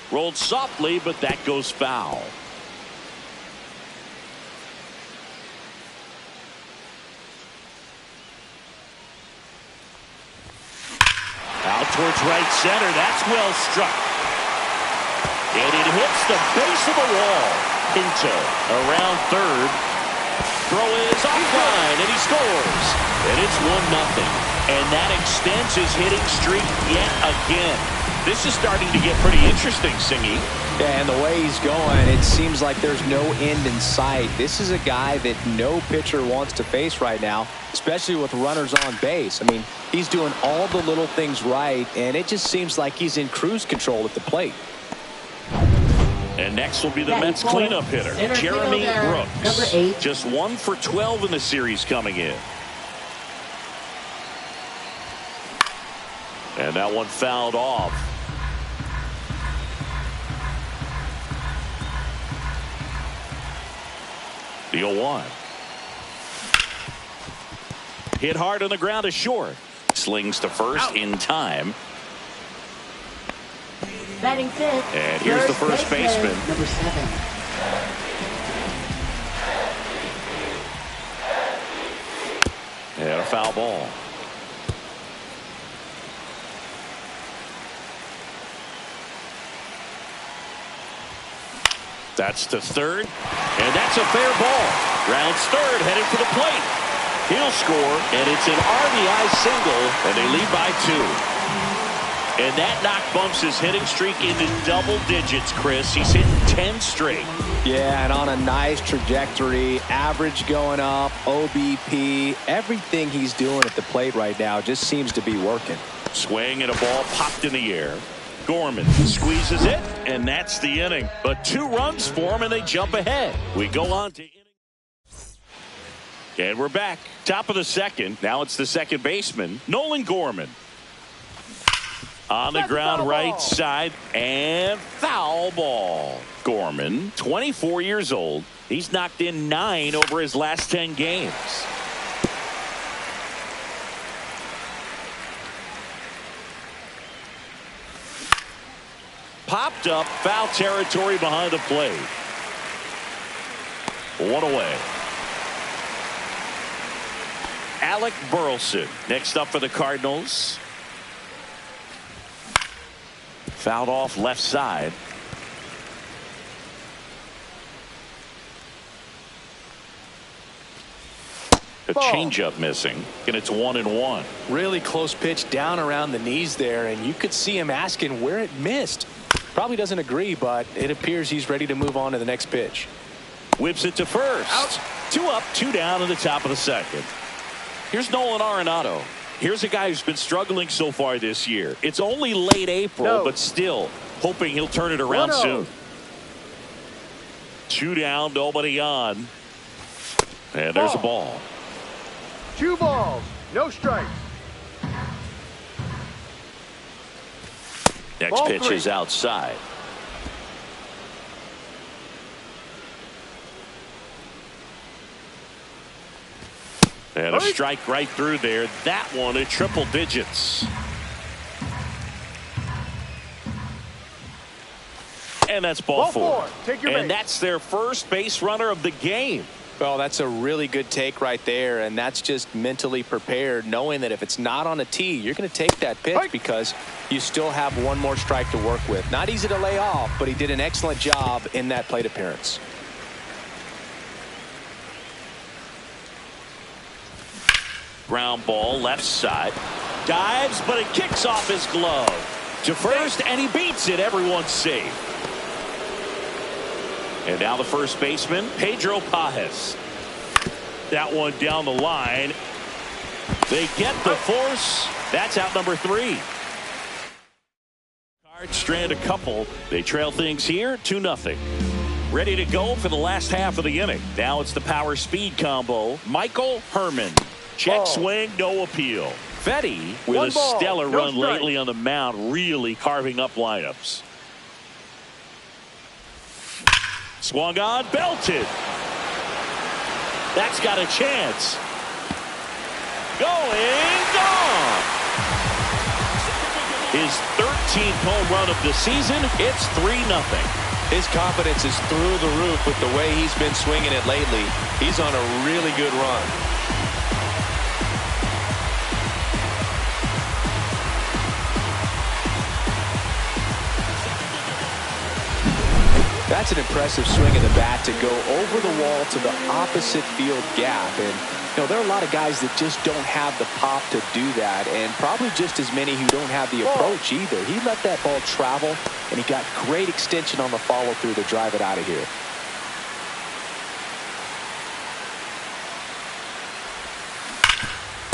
[SPEAKER 2] Rolled softly, but that goes foul. Out towards right center. That's well struck. And it hits the base of the wall. Pinto around 3rd. Throw is offline, and he scores. And it's 1-0. And that extends his hitting streak yet again. This is starting to get pretty interesting, Singy.
[SPEAKER 3] Yeah, and the way he's going, it seems like there's no end in sight. This is a guy that no pitcher wants to face right now, especially with runners on base. I mean, he's doing all the little things right, and it just seems like he's in cruise control at the plate.
[SPEAKER 2] And next will be the Mets cleanup hitter, Jeremy Brooks.
[SPEAKER 5] Number 8.
[SPEAKER 2] Just 1 for 12 in the series coming in. And that one fouled off. The 0-1. Hit hard on the ground to short. Slings to 1st in time.
[SPEAKER 5] Batting 5th.
[SPEAKER 2] And here's the first baseman.
[SPEAKER 5] Number 7.
[SPEAKER 2] And a foul ball. That's to 3rd. And that's a fair ball. Rounds 3rd, heading for the plate. He'll score, and it's an RBI single, and they lead by 2. And that knock bumps his hitting streak into double digits, Chris. He's hitting 10 straight.
[SPEAKER 3] Yeah, and on a nice trajectory. Average going up, OBP. Everything he's doing at the plate right now just seems to be working.
[SPEAKER 2] Swing and a ball popped in the air. Gorman squeezes it, and that's the inning. But 2 runs for him, and they jump ahead. We go on to inning. And we're back. Top of the 2nd. Now it's the 2nd baseman, Nolan Gorman. On the ground right side, and foul ball. Gorman, 24 years old. He's knocked in 9 over his last 10 games. Popped up, foul territory behind the plate. 1 away. Alec Burleson next up for the Cardinals. Fouled off left side. A changeup missing, and it's 1-1.
[SPEAKER 3] Really close pitch down around the knees there, and you could see him asking where it missed. Probably doesn't agree, but it appears he's ready to move on to the next pitch.
[SPEAKER 2] Whips it to first. Out. 2 up, 2 down in the top of the second. Here's Nolan Arenado. Here's a guy who's been struggling so far this year. It's only late April, but still hoping he'll turn it around soon. 2 down, nobody on. And there's a ball.
[SPEAKER 4] 2 balls, no strikes.
[SPEAKER 2] Next
[SPEAKER 4] Ball
[SPEAKER 2] pitch
[SPEAKER 4] 3.
[SPEAKER 2] is outside. And a strike right through there. That one at triple digits. And that's ball 4.
[SPEAKER 4] Take your
[SPEAKER 2] and
[SPEAKER 4] base.
[SPEAKER 2] That's their first base runner of the game.
[SPEAKER 3] Well, that's a really good take right there, and that's just mentally prepared, knowing that if it's not on a tee, you're going to take that pitch because you still have one more strike to work with. Not easy to lay off, but he did an excellent job in that plate appearance.
[SPEAKER 2] Ground ball, left side. Dives, but it kicks off his glove. To first, and he beats it. Everyone's safe. And now the first baseman, Pedro Pajes. That one down the line. They get the force. That's out number 3. Cards strand a couple. They trail things here 2-0. Ready to go for the last half of the inning. Now it's the power speed combo. Michael Herman. Check swing, no appeal. Fetty with a stellar run lately on the mound, really carving up lineups. Swung on, belted. That's got a chance. Going, gone. His 13th home run of the season. It's 3-0.
[SPEAKER 3] His confidence is through the roof with the way he's been swinging it lately. He's on a really good run. That's an impressive swing of the bat to go over the wall to the opposite field gap. And, you know, there are a lot of guys that just don't have the pop to do that, and probably just as many who don't have the approach either. He let that ball travel, and he got great extension on the follow-through to drive it out of here.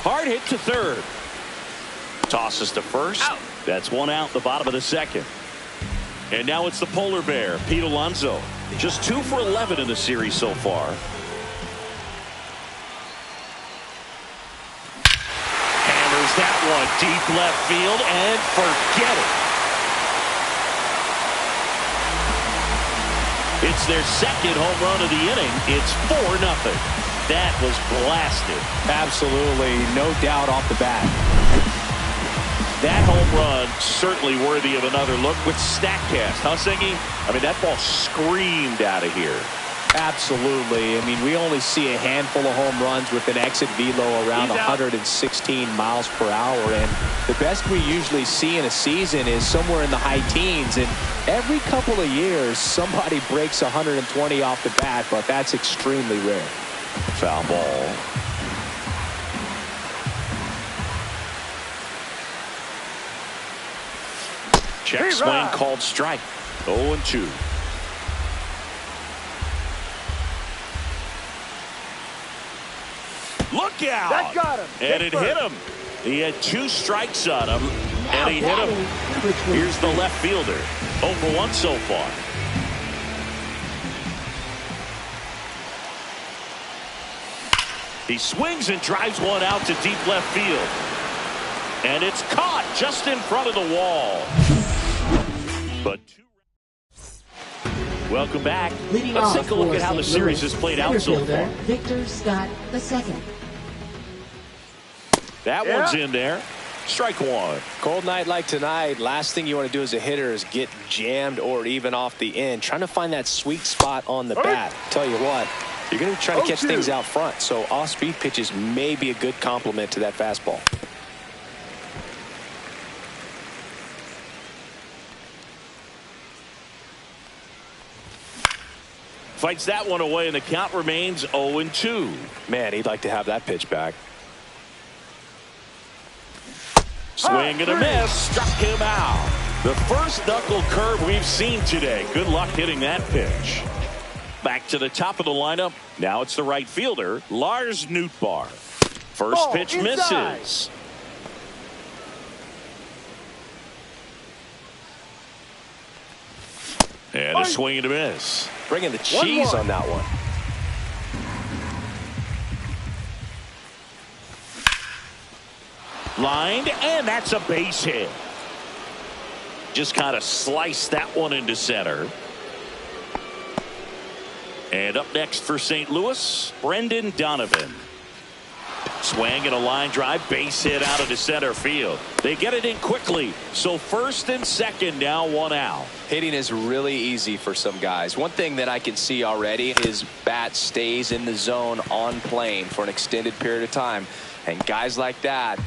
[SPEAKER 2] Hard hit to third. Tosses to first. Out. That's 1 out, the bottom of the second. And now it's the polar bear, Pete Alonso. Just 2 for 11 in the series so far. Hammers that one deep left field and forget it. It's their second home run of the inning. It's 4-0. That was blasted.
[SPEAKER 3] Absolutely, no doubt off the bat.
[SPEAKER 2] That home run certainly worthy of another look with StatCast, huh, Singy? I mean, that ball screamed out of here.
[SPEAKER 3] Absolutely. I mean, we only see a handful of home runs with an exit velo around 116 miles per hour. And the best we usually see in a season is somewhere in the high teens. And every couple of years, somebody breaks 120 off the bat, but that's extremely rare.
[SPEAKER 2] Foul ball. Check swing called strike. 0-2. Look out!
[SPEAKER 4] That got him.
[SPEAKER 2] And it hit him. He had 2 strikes on him, and he hit him. Here's the left fielder. 0 for 1 so far. He swings and drives one out to deep left field. And it's caught just in front of the wall. But welcome back. Let's take a look at how the series has played out so far.
[SPEAKER 5] Victor Scott II.
[SPEAKER 2] That one's in there. Strike 1.
[SPEAKER 3] Cold night like tonight, last thing you want to do as a hitter is get jammed or even off the end. Trying to find that sweet spot on the bat. Tell you what, you're going to be trying to catch things out front, so off-speed pitches may be a good complement to that fastball.
[SPEAKER 2] Fights that one away, and the count remains 0-2.
[SPEAKER 3] Man, he'd like to have that pitch back.
[SPEAKER 2] Swing and a miss. Struck him out. The first knuckle curve we've seen today. Good luck hitting that pitch. Back to the top of the lineup. Now it's the right fielder, Lars Nootbaar. First pitch misses. And a swing and a miss.
[SPEAKER 3] Bringing the cheese on that one.
[SPEAKER 2] Lined, and that's a base hit. Just kind of sliced that one into center. And up next for St. Louis, Brendan Donovan. Swing and a line drive, base hit out of the center field. They get it in quickly, so first and second, now 1 out.
[SPEAKER 3] Hitting is really easy for some guys. One thing that I can see already, his bat stays in the zone on plane for an extended period of time. And guys like that,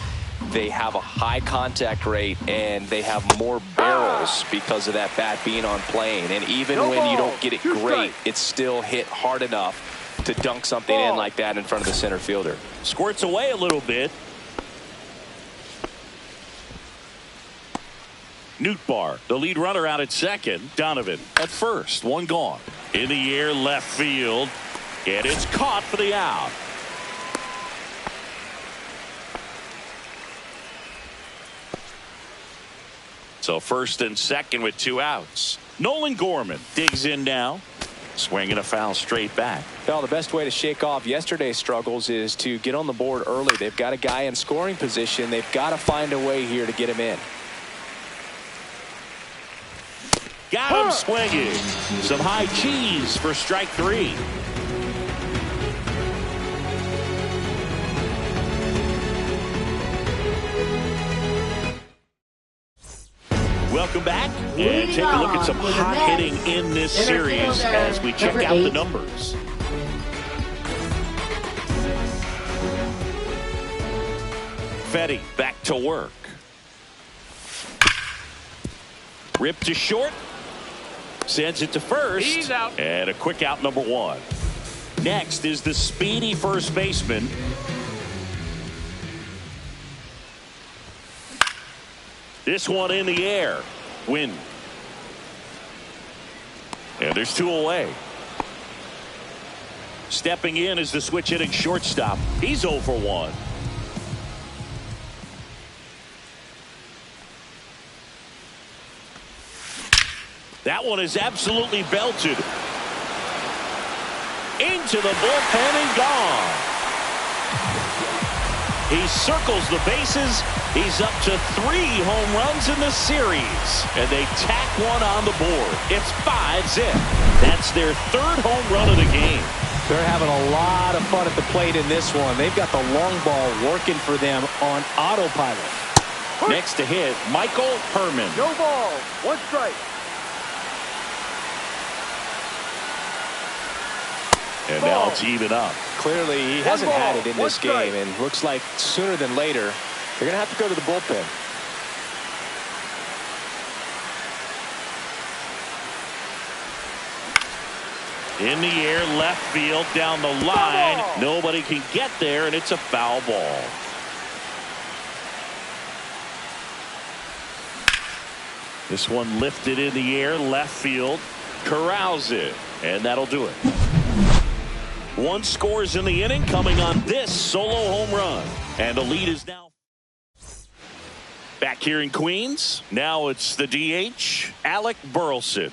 [SPEAKER 3] they have a high contact rate and they have more barrels because of that bat being on plane. And even when you don't get it great, it's still hit hard enough to dunk something in like that in front of the center fielder.
[SPEAKER 2] Squirts away a little bit. Nootbaar, the lead runner, out at second. Donovan at first. One gone. In the air, left field. And it's caught for the out. So first and second with 2 outs. Nolan Gorman digs in now. Swinging a foul straight back.
[SPEAKER 3] Well, the best way to shake off yesterday's struggles is to get on the board early. They've got a guy in scoring position. They've got to find a way here to get him in.
[SPEAKER 2] Got him swinging. Some high cheese for strike 3. Welcome back, and take a look at some hot hitting in this series as we check out the numbers. Fetty back to work. Ripped to short. Sends it to first.
[SPEAKER 4] He's out.
[SPEAKER 2] And a quick out, number 1. Next is the speedy first baseman. This one in the air. Win. And there's 2 away. Stepping in is the switch hitting shortstop. He's 0 for 1. That one is absolutely belted. Into the bullpen and gone. He circles the bases. He's up to 3 home runs in the series. And they tack one on the board. It's 5-zip. That's their 3rd home run of the game.
[SPEAKER 3] They're having a lot of fun at the plate in this one. They've got the long ball working for them on autopilot.
[SPEAKER 2] Next to hit, Michael Herman.
[SPEAKER 4] No ball. 1 strike.
[SPEAKER 2] And now it's even up.
[SPEAKER 3] Clearly, he hasn't had it in this game, and looks like sooner than later, they're going to have to go to the bullpen.
[SPEAKER 2] In the air, left field, down the line. Nobody can get there, and it's a foul ball. This one lifted in the air, left field. Corrals it, and that'll do it. 1 scores in the inning, coming on this solo home run. And the lead is now back here in Queens. Now it's the DH, Alec Burleson.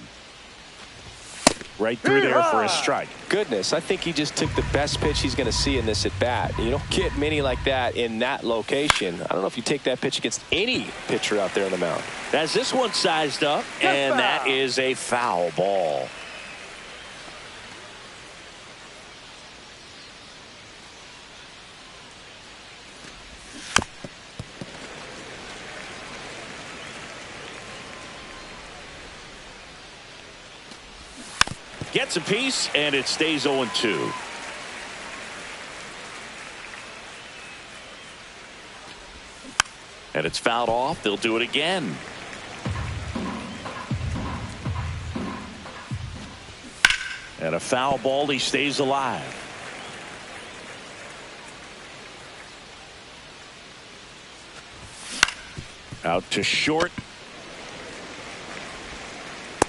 [SPEAKER 2] Right through there for a strike.
[SPEAKER 3] Goodness, I think he just took the best pitch he's going to see in this at bat. You don't get many like that in that location. I don't know if you take that pitch against any pitcher out there on the mound.
[SPEAKER 2] As this one sized up, and that is a foul ball. Gets a piece, and it stays 0-2. And it's fouled off. They'll do it again. And a foul ball. He stays alive. Out to short.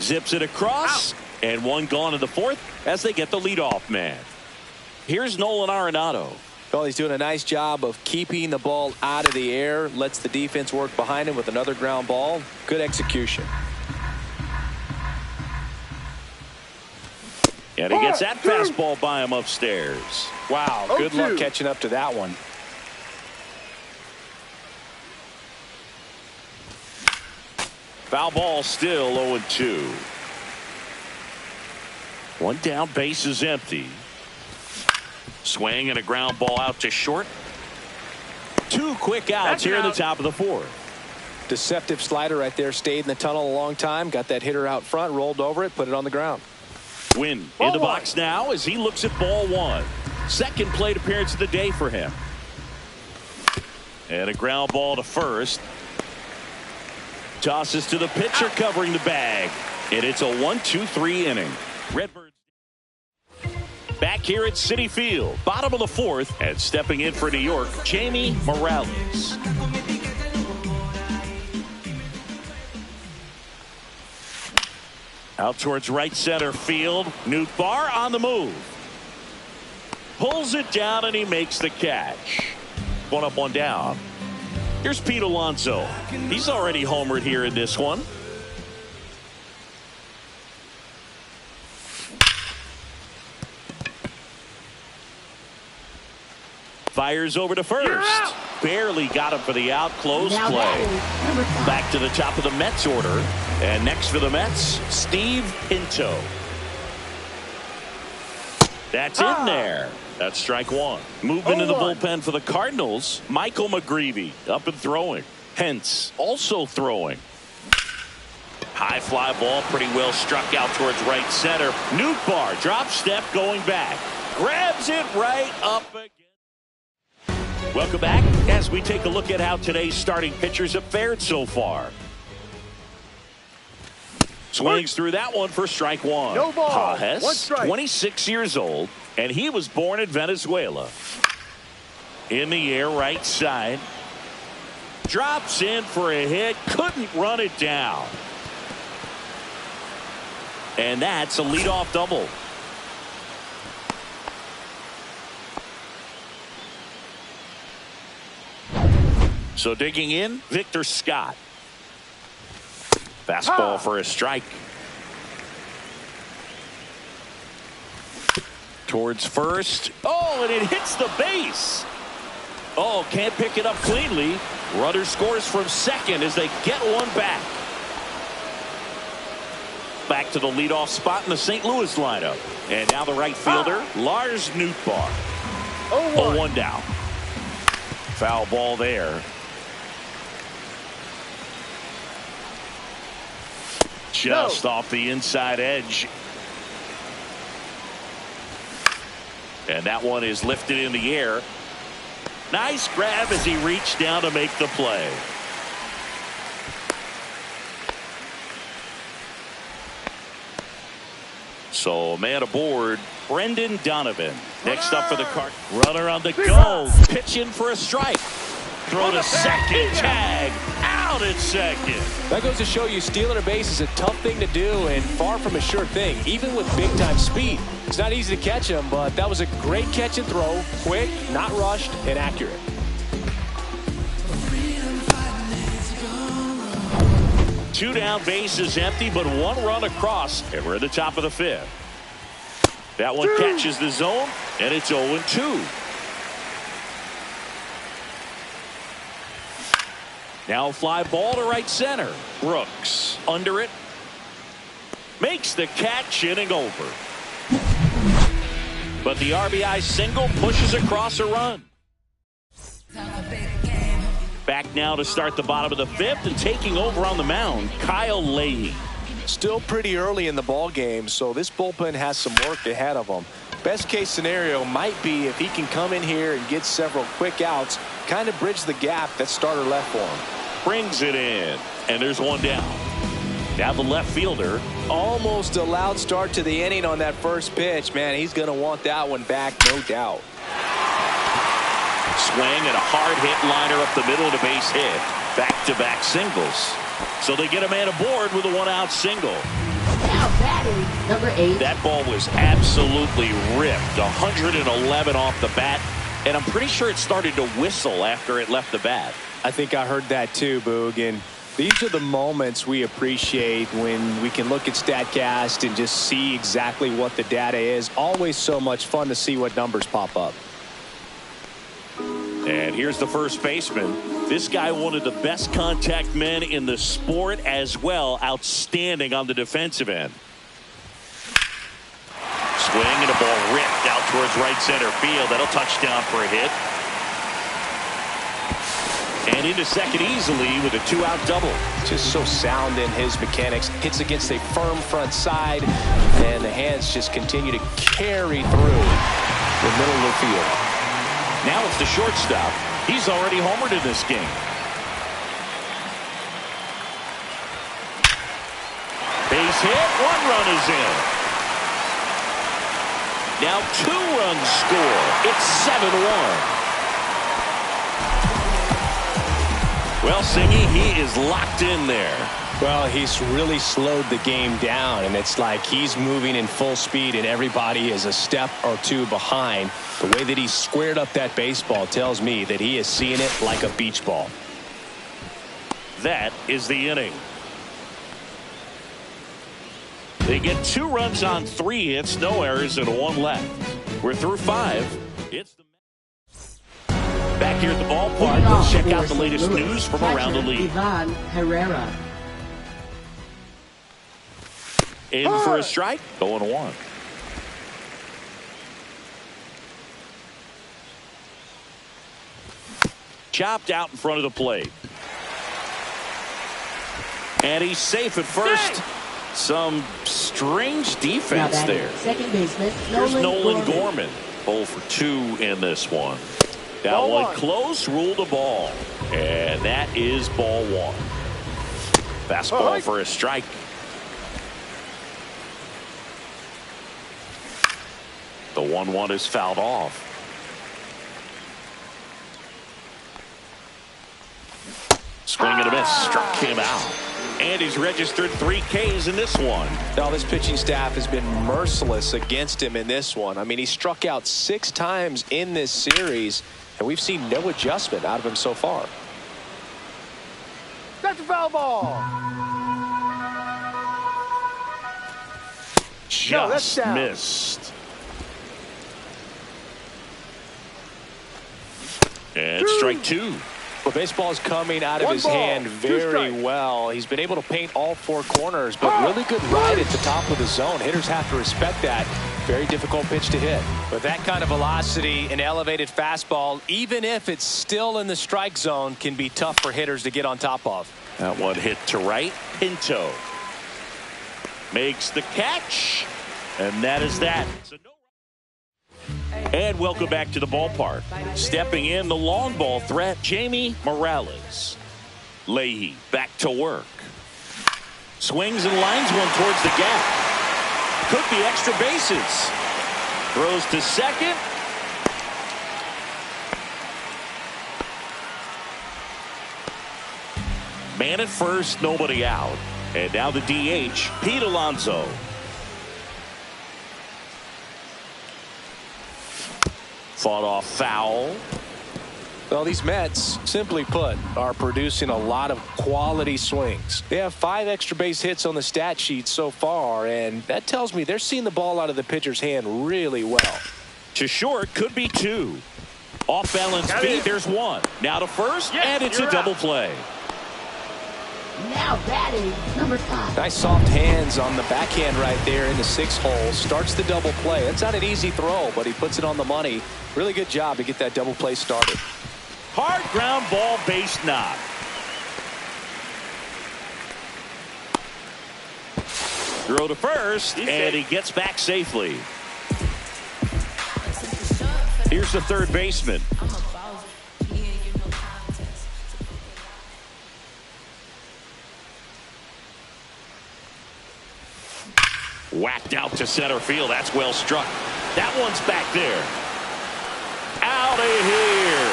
[SPEAKER 2] Zips it across. Out. And one gone in the fourth as they get the leadoff man. Here's Nolan Arenado.
[SPEAKER 3] Well, he's doing a nice job of keeping the ball out of the air. Lets the defense work behind him with another ground ball. Good execution.
[SPEAKER 2] And he gets that fastball by him upstairs.
[SPEAKER 3] Wow, good luck catching up to that one.
[SPEAKER 2] Foul ball, still 0-2. One down, base is empty. Swing and a ground ball out to short. Two quick outs here in the top of the fourth.
[SPEAKER 3] Deceptive slider right there. Stayed in the tunnel a long time. Got that hitter out front, rolled over it, put it on the ground.
[SPEAKER 2] Win in the box now as he looks at ball one. Second plate appearance of the day for him. And a ground ball to first. Tosses to the pitcher covering the bag. And it's a 1-2-3 inning. Redbirds back here at Citi Field. Bottom of the fourth. And stepping in for New York, Jamie Morales. Out towards right center field. Nootbaar on the move. Pulls it down and he makes the catch. One up, one down. Here's Pete Alonso. He's already homered here in this one. Fires over to first. Barely got him for the out. Close play. Back to the top of the Mets order. And next for the Mets, Steve Pinto. That's in there. That's strike one. Moving to the bullpen for the Cardinals, Michael McGreevy up and throwing. Hence also throwing. High fly ball, pretty well struck out towards right center. Nootbaar drop step going back. Grabs it right up again. Welcome back as we take a look at how today's starting pitchers have fared so far. Swings through that one for strike one.
[SPEAKER 4] No ball.
[SPEAKER 2] Pages,
[SPEAKER 4] One strike.
[SPEAKER 2] 26 years old, and he was born in Venezuela. In the air, right side. Drops in for a hit. Couldn't run it down. And that's a leadoff double. So digging in, Victor Scott. Fastball for a strike. Towards first. Oh, and it hits the base. Oh, can't pick it up cleanly. Runner scores from second as they get one back. Back to the leadoff spot in the St. Louis lineup. And now the right fielder, Lars Nootbaar. 0-1 down. Foul ball there. Just off the inside edge. And that one is lifted in the air. Nice grab as he reached down to make the play. So man aboard, Brendan Donovan. Next up for the Cardinals. Runner on the go. Pitch in for a strike. Throw to second. Tag. Out at second.
[SPEAKER 3] That goes to show you stealing a base is a tough thing to do and far from a sure thing, even with big-time speed. It's not easy to catch him, but that was a great catch and throw. Quick, not rushed, and accurate.
[SPEAKER 2] Two down, base is empty, but one run across, and we're at the top of the fifth. That one catches the zone, and it's 0-2. Now fly ball to right center. Brooks under it. Makes the catch, inning over. But the RBI single pushes across a run. Back now to start the bottom of the fifth, and taking over on the mound, Kyle Leahy.
[SPEAKER 3] Still pretty early in the ball game, so this bullpen has some work ahead of them. Best case scenario might be if he can come in here and get several quick outs, kind of bridge the gap that starter left for him.
[SPEAKER 2] Brings it in, and there's one down. Now the left fielder.
[SPEAKER 3] Almost a loud start to the inning on that first pitch. Man, he's going to want that one back, no doubt.
[SPEAKER 2] Swing and a hard hit liner up the middle to base hit. Back-to-back singles. So they get a man aboard with a one-out single.
[SPEAKER 5] Now batting, number 8.
[SPEAKER 2] That ball was absolutely ripped. 111 off the bat. And I'm pretty sure it started to whistle after it left the bat.
[SPEAKER 3] I think I heard that too, Boog. And these are the moments we appreciate when we can look at StatCast and just see exactly what the data is. Always so much fun to see what numbers pop up.
[SPEAKER 2] And here's the first baseman. This guy, one of the best contact men in the sport as well. Outstanding on the defensive end. Swing and a ball ripped out towards right center field. That'll touch down for a hit. And into second easily with a 2-out double.
[SPEAKER 3] Just so sound in his mechanics. Hits against a firm front side. And the hands just continue to carry through the middle of the field.
[SPEAKER 2] Now it's the shortstop. He's already homered in this game. Base hit. 1 run is in. Now 2 runs score. It's 7-1. Well, Singy, he is locked in there.
[SPEAKER 3] Well, he's really slowed the game down, and it's like he's moving in full speed, and everybody is a step or two behind. The way that he squared up that baseball tells me that he is seeing it like a beach ball.
[SPEAKER 2] That is the inning. They get 2 runs on 3 hits, no errors, and 1 left. We're through 5. It's the back here at the ballpark. Let's check out the latest news from around the league.
[SPEAKER 5] Ivan Herrera.
[SPEAKER 2] In for a strike, 0-1. Chopped out in front of the plate. And he's safe at first. Some strange defense there.
[SPEAKER 5] Second baseman,
[SPEAKER 2] Here's Nolan Gorman. 0 for 2 in this one. That one close, ruled a ball. And that is ball 1. Fastball for a strike. The 1-1 is fouled off. Swing and a miss. Struck him out. And he's registered 3 Ks in this one.
[SPEAKER 3] Now, this pitching staff has been merciless against him in this one. I mean, he struck out 6 times in this series, and we've seen no adjustment out of him so far.
[SPEAKER 4] That's a foul ball.
[SPEAKER 2] Just missed. And strike 2.
[SPEAKER 3] Well, baseball is coming out of his hand very well. He's been able to paint all 4 corners, but really good ride at the top of the zone. Hitters have to respect that. Very difficult pitch to hit. With that kind of velocity, an elevated fastball, even if it's still in the strike zone, can be tough for hitters to get on top of.
[SPEAKER 2] That one hit to right. Pinto makes the catch, and that is that. And welcome back to the ballpark. Stepping in the long ball threat, Jamie Morales. Leahy back to work. Swings and lines one towards the gap. Could be extra bases. Throws to second. Man at first, nobody out. And now the DH, Pete Alonso. Fought off foul.
[SPEAKER 3] Well, these Mets, simply put, are producing a lot of quality swings. They have 5 extra base hits on the stat sheet so far, and that tells me they're seeing the ball out of the pitcher's hand really well.
[SPEAKER 2] To short, could be 2. Off balance feet, there's 1. Now to first, and it's a double play.
[SPEAKER 5] Now batting, number 5.
[SPEAKER 3] Nice soft hands on the backhand right there in the 6th hole. Starts the double play. That's not an easy throw, but he puts it on the money. Really good job to get that double play started.
[SPEAKER 2] Hard ground ball, base knock. Throw to first, and he gets back safely. Here's the third baseman. Whacked out to center field. That's well struck. That one's back there. Out of here.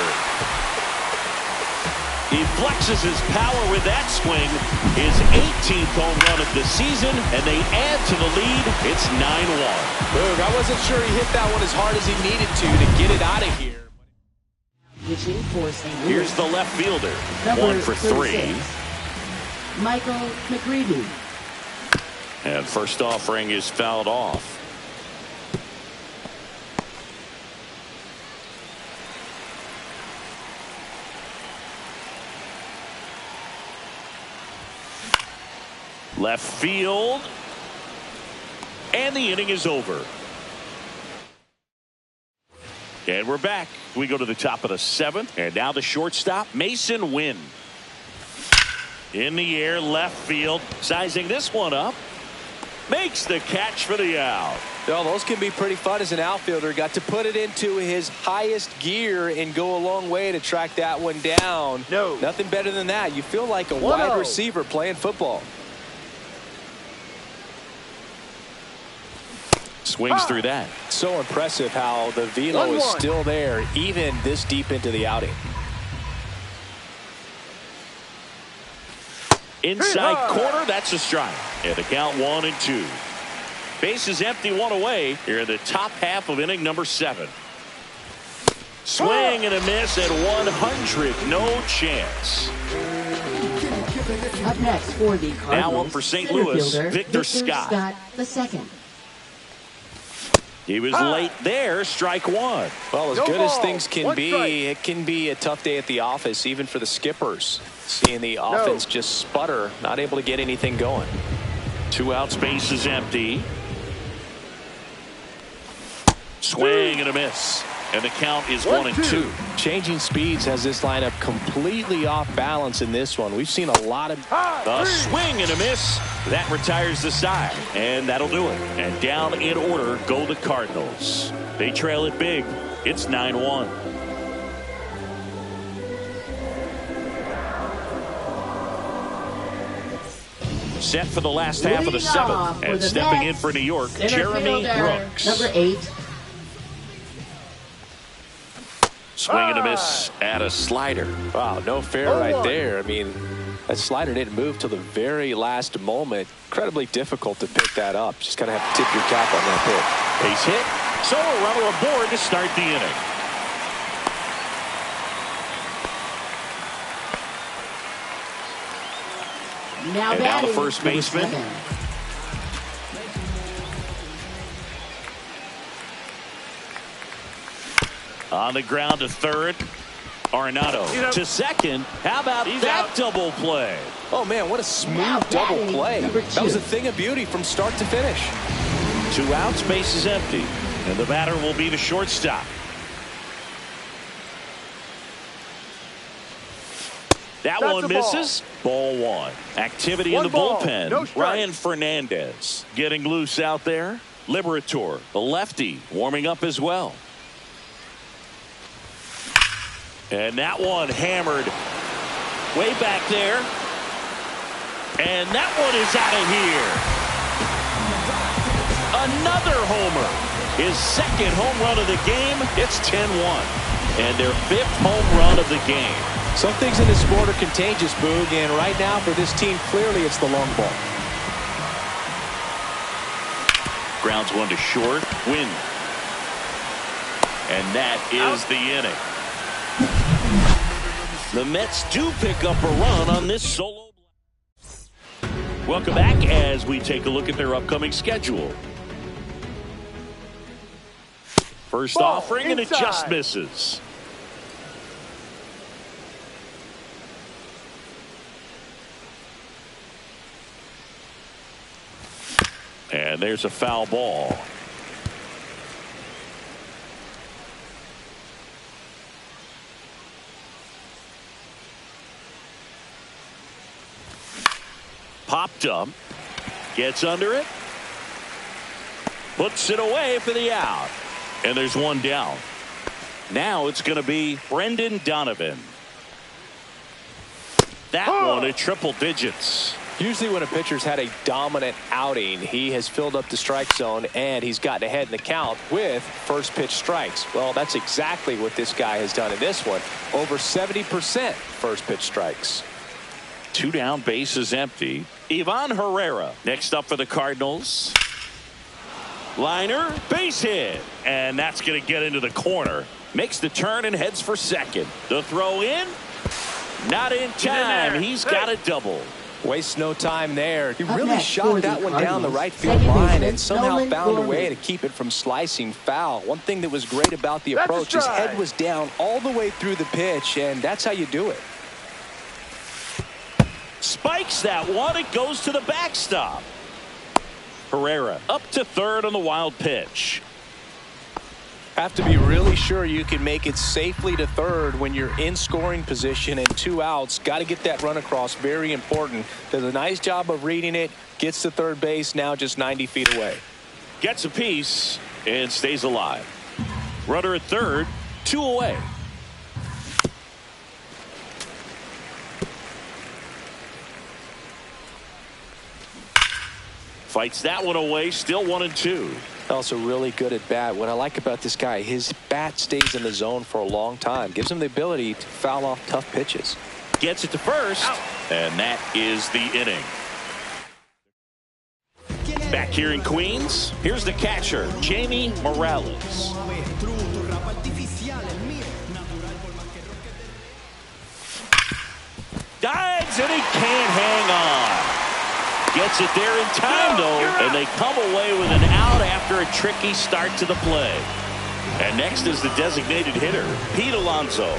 [SPEAKER 2] He flexes his power with that swing. His 18th home run of the season, and they add to the lead. It's 9-1.
[SPEAKER 3] Boog, I wasn't sure he hit that one as hard as he needed to get it out of here.
[SPEAKER 5] Pitching for St. Louis.
[SPEAKER 2] Here's the left fielder.
[SPEAKER 5] Number
[SPEAKER 2] 1 for 3.
[SPEAKER 5] 36, Michael McGreevy.
[SPEAKER 2] And first offering is fouled off. Left field. And the inning is over. And we're back. We go to the top of the 7th. And now the shortstop, Mason Wynn. In the air, left field. Sizing this one up. Makes the catch for the out.
[SPEAKER 3] Well, those can be pretty fun as an outfielder. Got to put it into his highest gear and go a long way to track that one down.
[SPEAKER 4] No.
[SPEAKER 3] Nothing better than that. You feel like a
[SPEAKER 4] 1-0.
[SPEAKER 3] wide receiver playing football.
[SPEAKER 2] Swings through that.
[SPEAKER 3] So impressive how the velo is still there even this deep into the outing.
[SPEAKER 2] Inside corner, that's a strike. And the count 1-2. Bases empty, 1 away here in the top half of inning number 7. Swing and a miss at 100. No chance.
[SPEAKER 5] Up next for the Cardinals.
[SPEAKER 2] Now up for St. Louis,
[SPEAKER 5] center fielder,
[SPEAKER 2] Victor Scott.
[SPEAKER 5] the second.
[SPEAKER 2] He was late there. Strike 1.
[SPEAKER 3] Well, as
[SPEAKER 4] No
[SPEAKER 3] good
[SPEAKER 4] ball.
[SPEAKER 3] as things can
[SPEAKER 4] 1
[SPEAKER 3] be,
[SPEAKER 4] strike.
[SPEAKER 3] it can be a tough day at the office, even for the skippers. Seeing the offense just sputter, not able to get anything going.
[SPEAKER 2] 2 outs, base is empty. Swing and a miss. And the count is 1-2.
[SPEAKER 3] Changing speeds has this lineup completely off balance in this one. We've seen a lot of...
[SPEAKER 2] A swing and a miss. That retires the side. And that'll do it. And down in order go the Cardinals. They trail it big. It's 9-1. Set for the last half of the 7th. And stepping in for New York, Jeremy Brooks.
[SPEAKER 5] Number 8.
[SPEAKER 2] Swing and a miss at a slider.
[SPEAKER 3] Wow, no fair right there. I mean, that slider didn't move till the very last moment. Incredibly difficult to pick that up. Just kind of have to tip your cap on that pitch.
[SPEAKER 2] Base hit. So a runner aboard to start the inning.
[SPEAKER 5] Now
[SPEAKER 2] And now the
[SPEAKER 5] batting,
[SPEAKER 2] first baseman.
[SPEAKER 5] number 7.
[SPEAKER 2] On the ground to third. Arenado to second. How about that double play?
[SPEAKER 3] Oh, man, what a smooth
[SPEAKER 5] Now
[SPEAKER 3] double
[SPEAKER 5] batting,
[SPEAKER 3] play.
[SPEAKER 5] number
[SPEAKER 3] That was
[SPEAKER 5] 2.
[SPEAKER 3] a thing of beauty from start to finish.
[SPEAKER 2] 2 outs, base is empty. And the batter will be the shortstop. That
[SPEAKER 4] That's
[SPEAKER 2] one
[SPEAKER 4] a ball.
[SPEAKER 2] misses. Ball 1. Activity in
[SPEAKER 4] 1
[SPEAKER 2] the
[SPEAKER 4] ball,
[SPEAKER 2] bullpen.
[SPEAKER 4] no strikes.
[SPEAKER 2] Ryan Fernandez getting loose out there. Liberator, the lefty, warming up as well. And that one hammered way back there. And that one is out of here. Another homer. His 2nd home run of the game. It's 10-1. And their 5th home run of the game.
[SPEAKER 3] Some things in this sport are contagious, Boog, and right now for this team, clearly it's the long ball.
[SPEAKER 2] Grounds one to short. Win. And that is the inning. The Mets do pick up a run on this solo. Welcome back as we take a look at their upcoming schedule. First
[SPEAKER 4] Ball
[SPEAKER 2] offering, and it
[SPEAKER 4] inside.
[SPEAKER 2] just misses. And there's a foul ball. Popped up. Gets under it. Puts it away for the out. And there's one down. Now it's going to be Brendan Donovan. That one at triple digits.
[SPEAKER 3] Usually when a pitcher's had a dominant outing, he has filled up the strike zone and he's gotten ahead in the count with first pitch strikes. Well, that's exactly what this guy has done in this one. Over 70% first pitch strikes.
[SPEAKER 2] 2 down, bases empty. Ivan Herrera next up for the Cardinals. Liner, base hit, and that's going to get into the corner. Makes the turn and heads for second. The throw in, not in time. He's got a double.
[SPEAKER 3] Wastes no time there. He
[SPEAKER 5] Up
[SPEAKER 3] really
[SPEAKER 5] next
[SPEAKER 3] shot
[SPEAKER 5] for
[SPEAKER 3] that
[SPEAKER 5] the
[SPEAKER 3] one down the
[SPEAKER 5] Cardinals,
[SPEAKER 3] right field
[SPEAKER 5] second
[SPEAKER 3] line
[SPEAKER 5] baseman,
[SPEAKER 3] and somehow
[SPEAKER 5] Nolan
[SPEAKER 3] found a
[SPEAKER 5] Gorman.
[SPEAKER 3] way to keep it from slicing foul. One thing that was great about the
[SPEAKER 4] That's a
[SPEAKER 3] approach, his
[SPEAKER 4] strike.
[SPEAKER 3] head was down all the way through the pitch, and that's how you do it.
[SPEAKER 2] Spikes that one. It goes to the backstop. Herrera up to third on the wild pitch.
[SPEAKER 3] Have to be really sure you can make it safely to third when you're in scoring position and 2 outs. Got to get that run across. Very important. Does a nice job of reading it. Gets to third base. Now just 90 feet away.
[SPEAKER 2] Gets a piece and stays alive. Runner at third, 2 away. Fights that one away. Still 1-2.
[SPEAKER 3] Also really good at bat. What I like about this guy, his bat stays in the zone for a long time. Gives him the ability to foul off tough pitches.
[SPEAKER 2] Gets it to first, and that is the inning. Back here in Queens, here's the catcher, Jamie Morales. Dives, and he can't hang on. Gets it there in time, though, and they come away with an out after a tricky start to the play. And next is the designated hitter, Pete Alonso.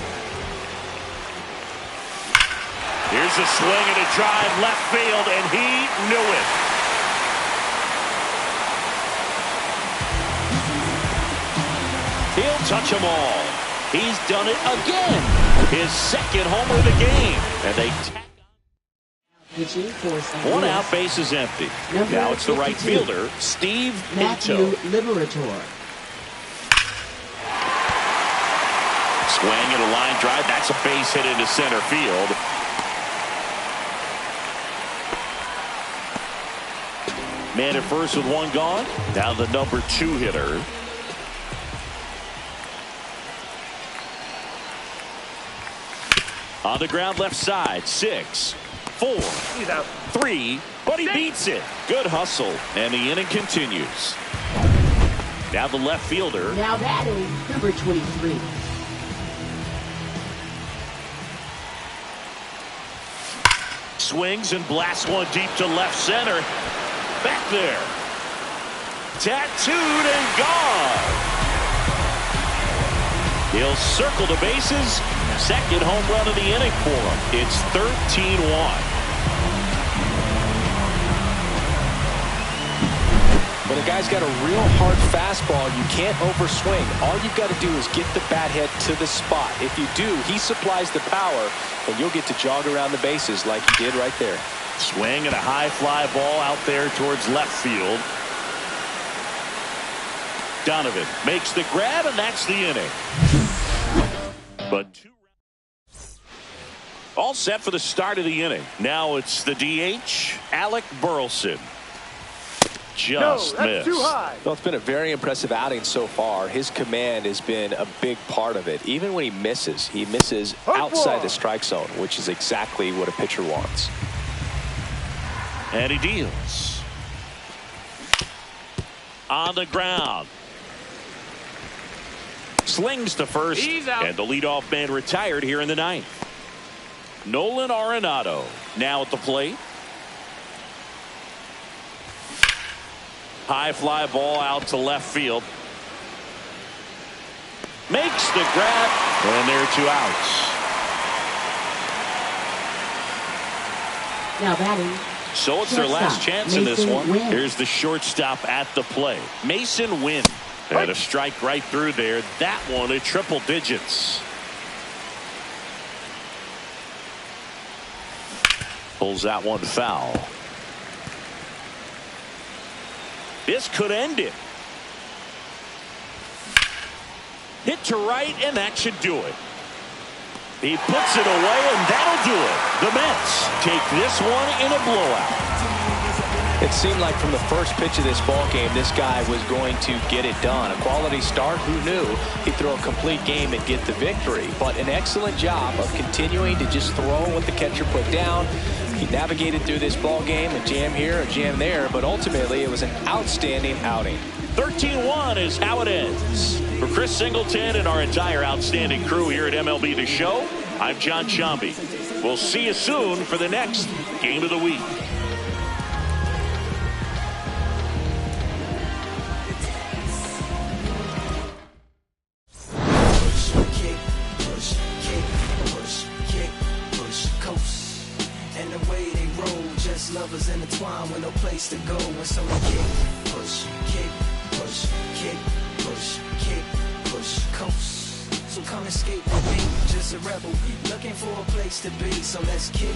[SPEAKER 2] Here's a swing and a drive left field, and he knew it. He'll touch them all. He's done it again. His second homer of the game. And they
[SPEAKER 5] Pitching for St.
[SPEAKER 2] one
[SPEAKER 5] Louis.
[SPEAKER 2] out, base is empty.
[SPEAKER 5] Number
[SPEAKER 2] Now it's the right
[SPEAKER 5] 52,
[SPEAKER 2] fielder, Steve
[SPEAKER 5] Matthew
[SPEAKER 2] Pinto.
[SPEAKER 5] Liberator.
[SPEAKER 2] Swing and a line drive. That's a base hit into center field. Man at first with one gone. Now the number 2 hitter. On the ground left side. 6, 4, 3, but he beats it. Good hustle, and the inning continues. Now the left fielder.
[SPEAKER 5] Now batting, number 23.
[SPEAKER 2] Swings and blasts one deep to left center. Back there. Tattooed and gone. He'll circle the bases. Second home run of the inning for him. It's 13-1.
[SPEAKER 3] When a guy's got a real hard fastball, you can't overswing. All you've got to do is get the bat head to the spot. If you do, he supplies the power, and you'll get to jog around the bases like he did right there.
[SPEAKER 2] Swing and a high fly ball out there towards left field. Donovan makes the grab, and that's the inning. But 2 all set for the start of the inning. Now it's the DH, Alec Burleson. Just
[SPEAKER 4] that's
[SPEAKER 2] missed.
[SPEAKER 4] too high.
[SPEAKER 3] Well, it's been a very impressive outing so far. His command has been a big part of it. Even when he misses outside the strike zone, which is exactly what a pitcher wants.
[SPEAKER 2] And he deals. On the ground. Slings to first.
[SPEAKER 4] He's out.
[SPEAKER 2] And the leadoff man retired here in the 9th. Nolan Arenado now at the plate. High fly ball out to left field. Makes the grab, and there are 2 outs.
[SPEAKER 5] Now batting,
[SPEAKER 2] So it's their last
[SPEAKER 5] shortstop,
[SPEAKER 2] chance in this
[SPEAKER 5] Mason
[SPEAKER 2] one.
[SPEAKER 5] Wynn.
[SPEAKER 2] Here's the shortstop at the plate. Mason Wynn. And a strike right through there. That one at triple digits. Pulls that one foul. This could end it. Hit to right, and that should do it. He puts it away, and that'll do it. The Mets take this one in a blowout.
[SPEAKER 3] It seemed like from the first pitch of this ball game, this guy was going to get it done. A quality start, who knew? He'd throw a complete game and get the victory. But an excellent job of continuing to just throw what the catcher put down. He navigated through this ball game, a jam here, a jam there, but ultimately it was an outstanding outing.
[SPEAKER 2] 13-1 is how it ends. For Chris Singleton and our entire outstanding crew here at MLB The Show, I'm John Shambi. We'll see you soon for the next Game of the Week.
[SPEAKER 1] Lovers intertwined with no place to go. And so we kick, push, kick, push, kick, push, kick, push, coast. So come escape with me, just a rebel, looking for a place to be. So let's kick.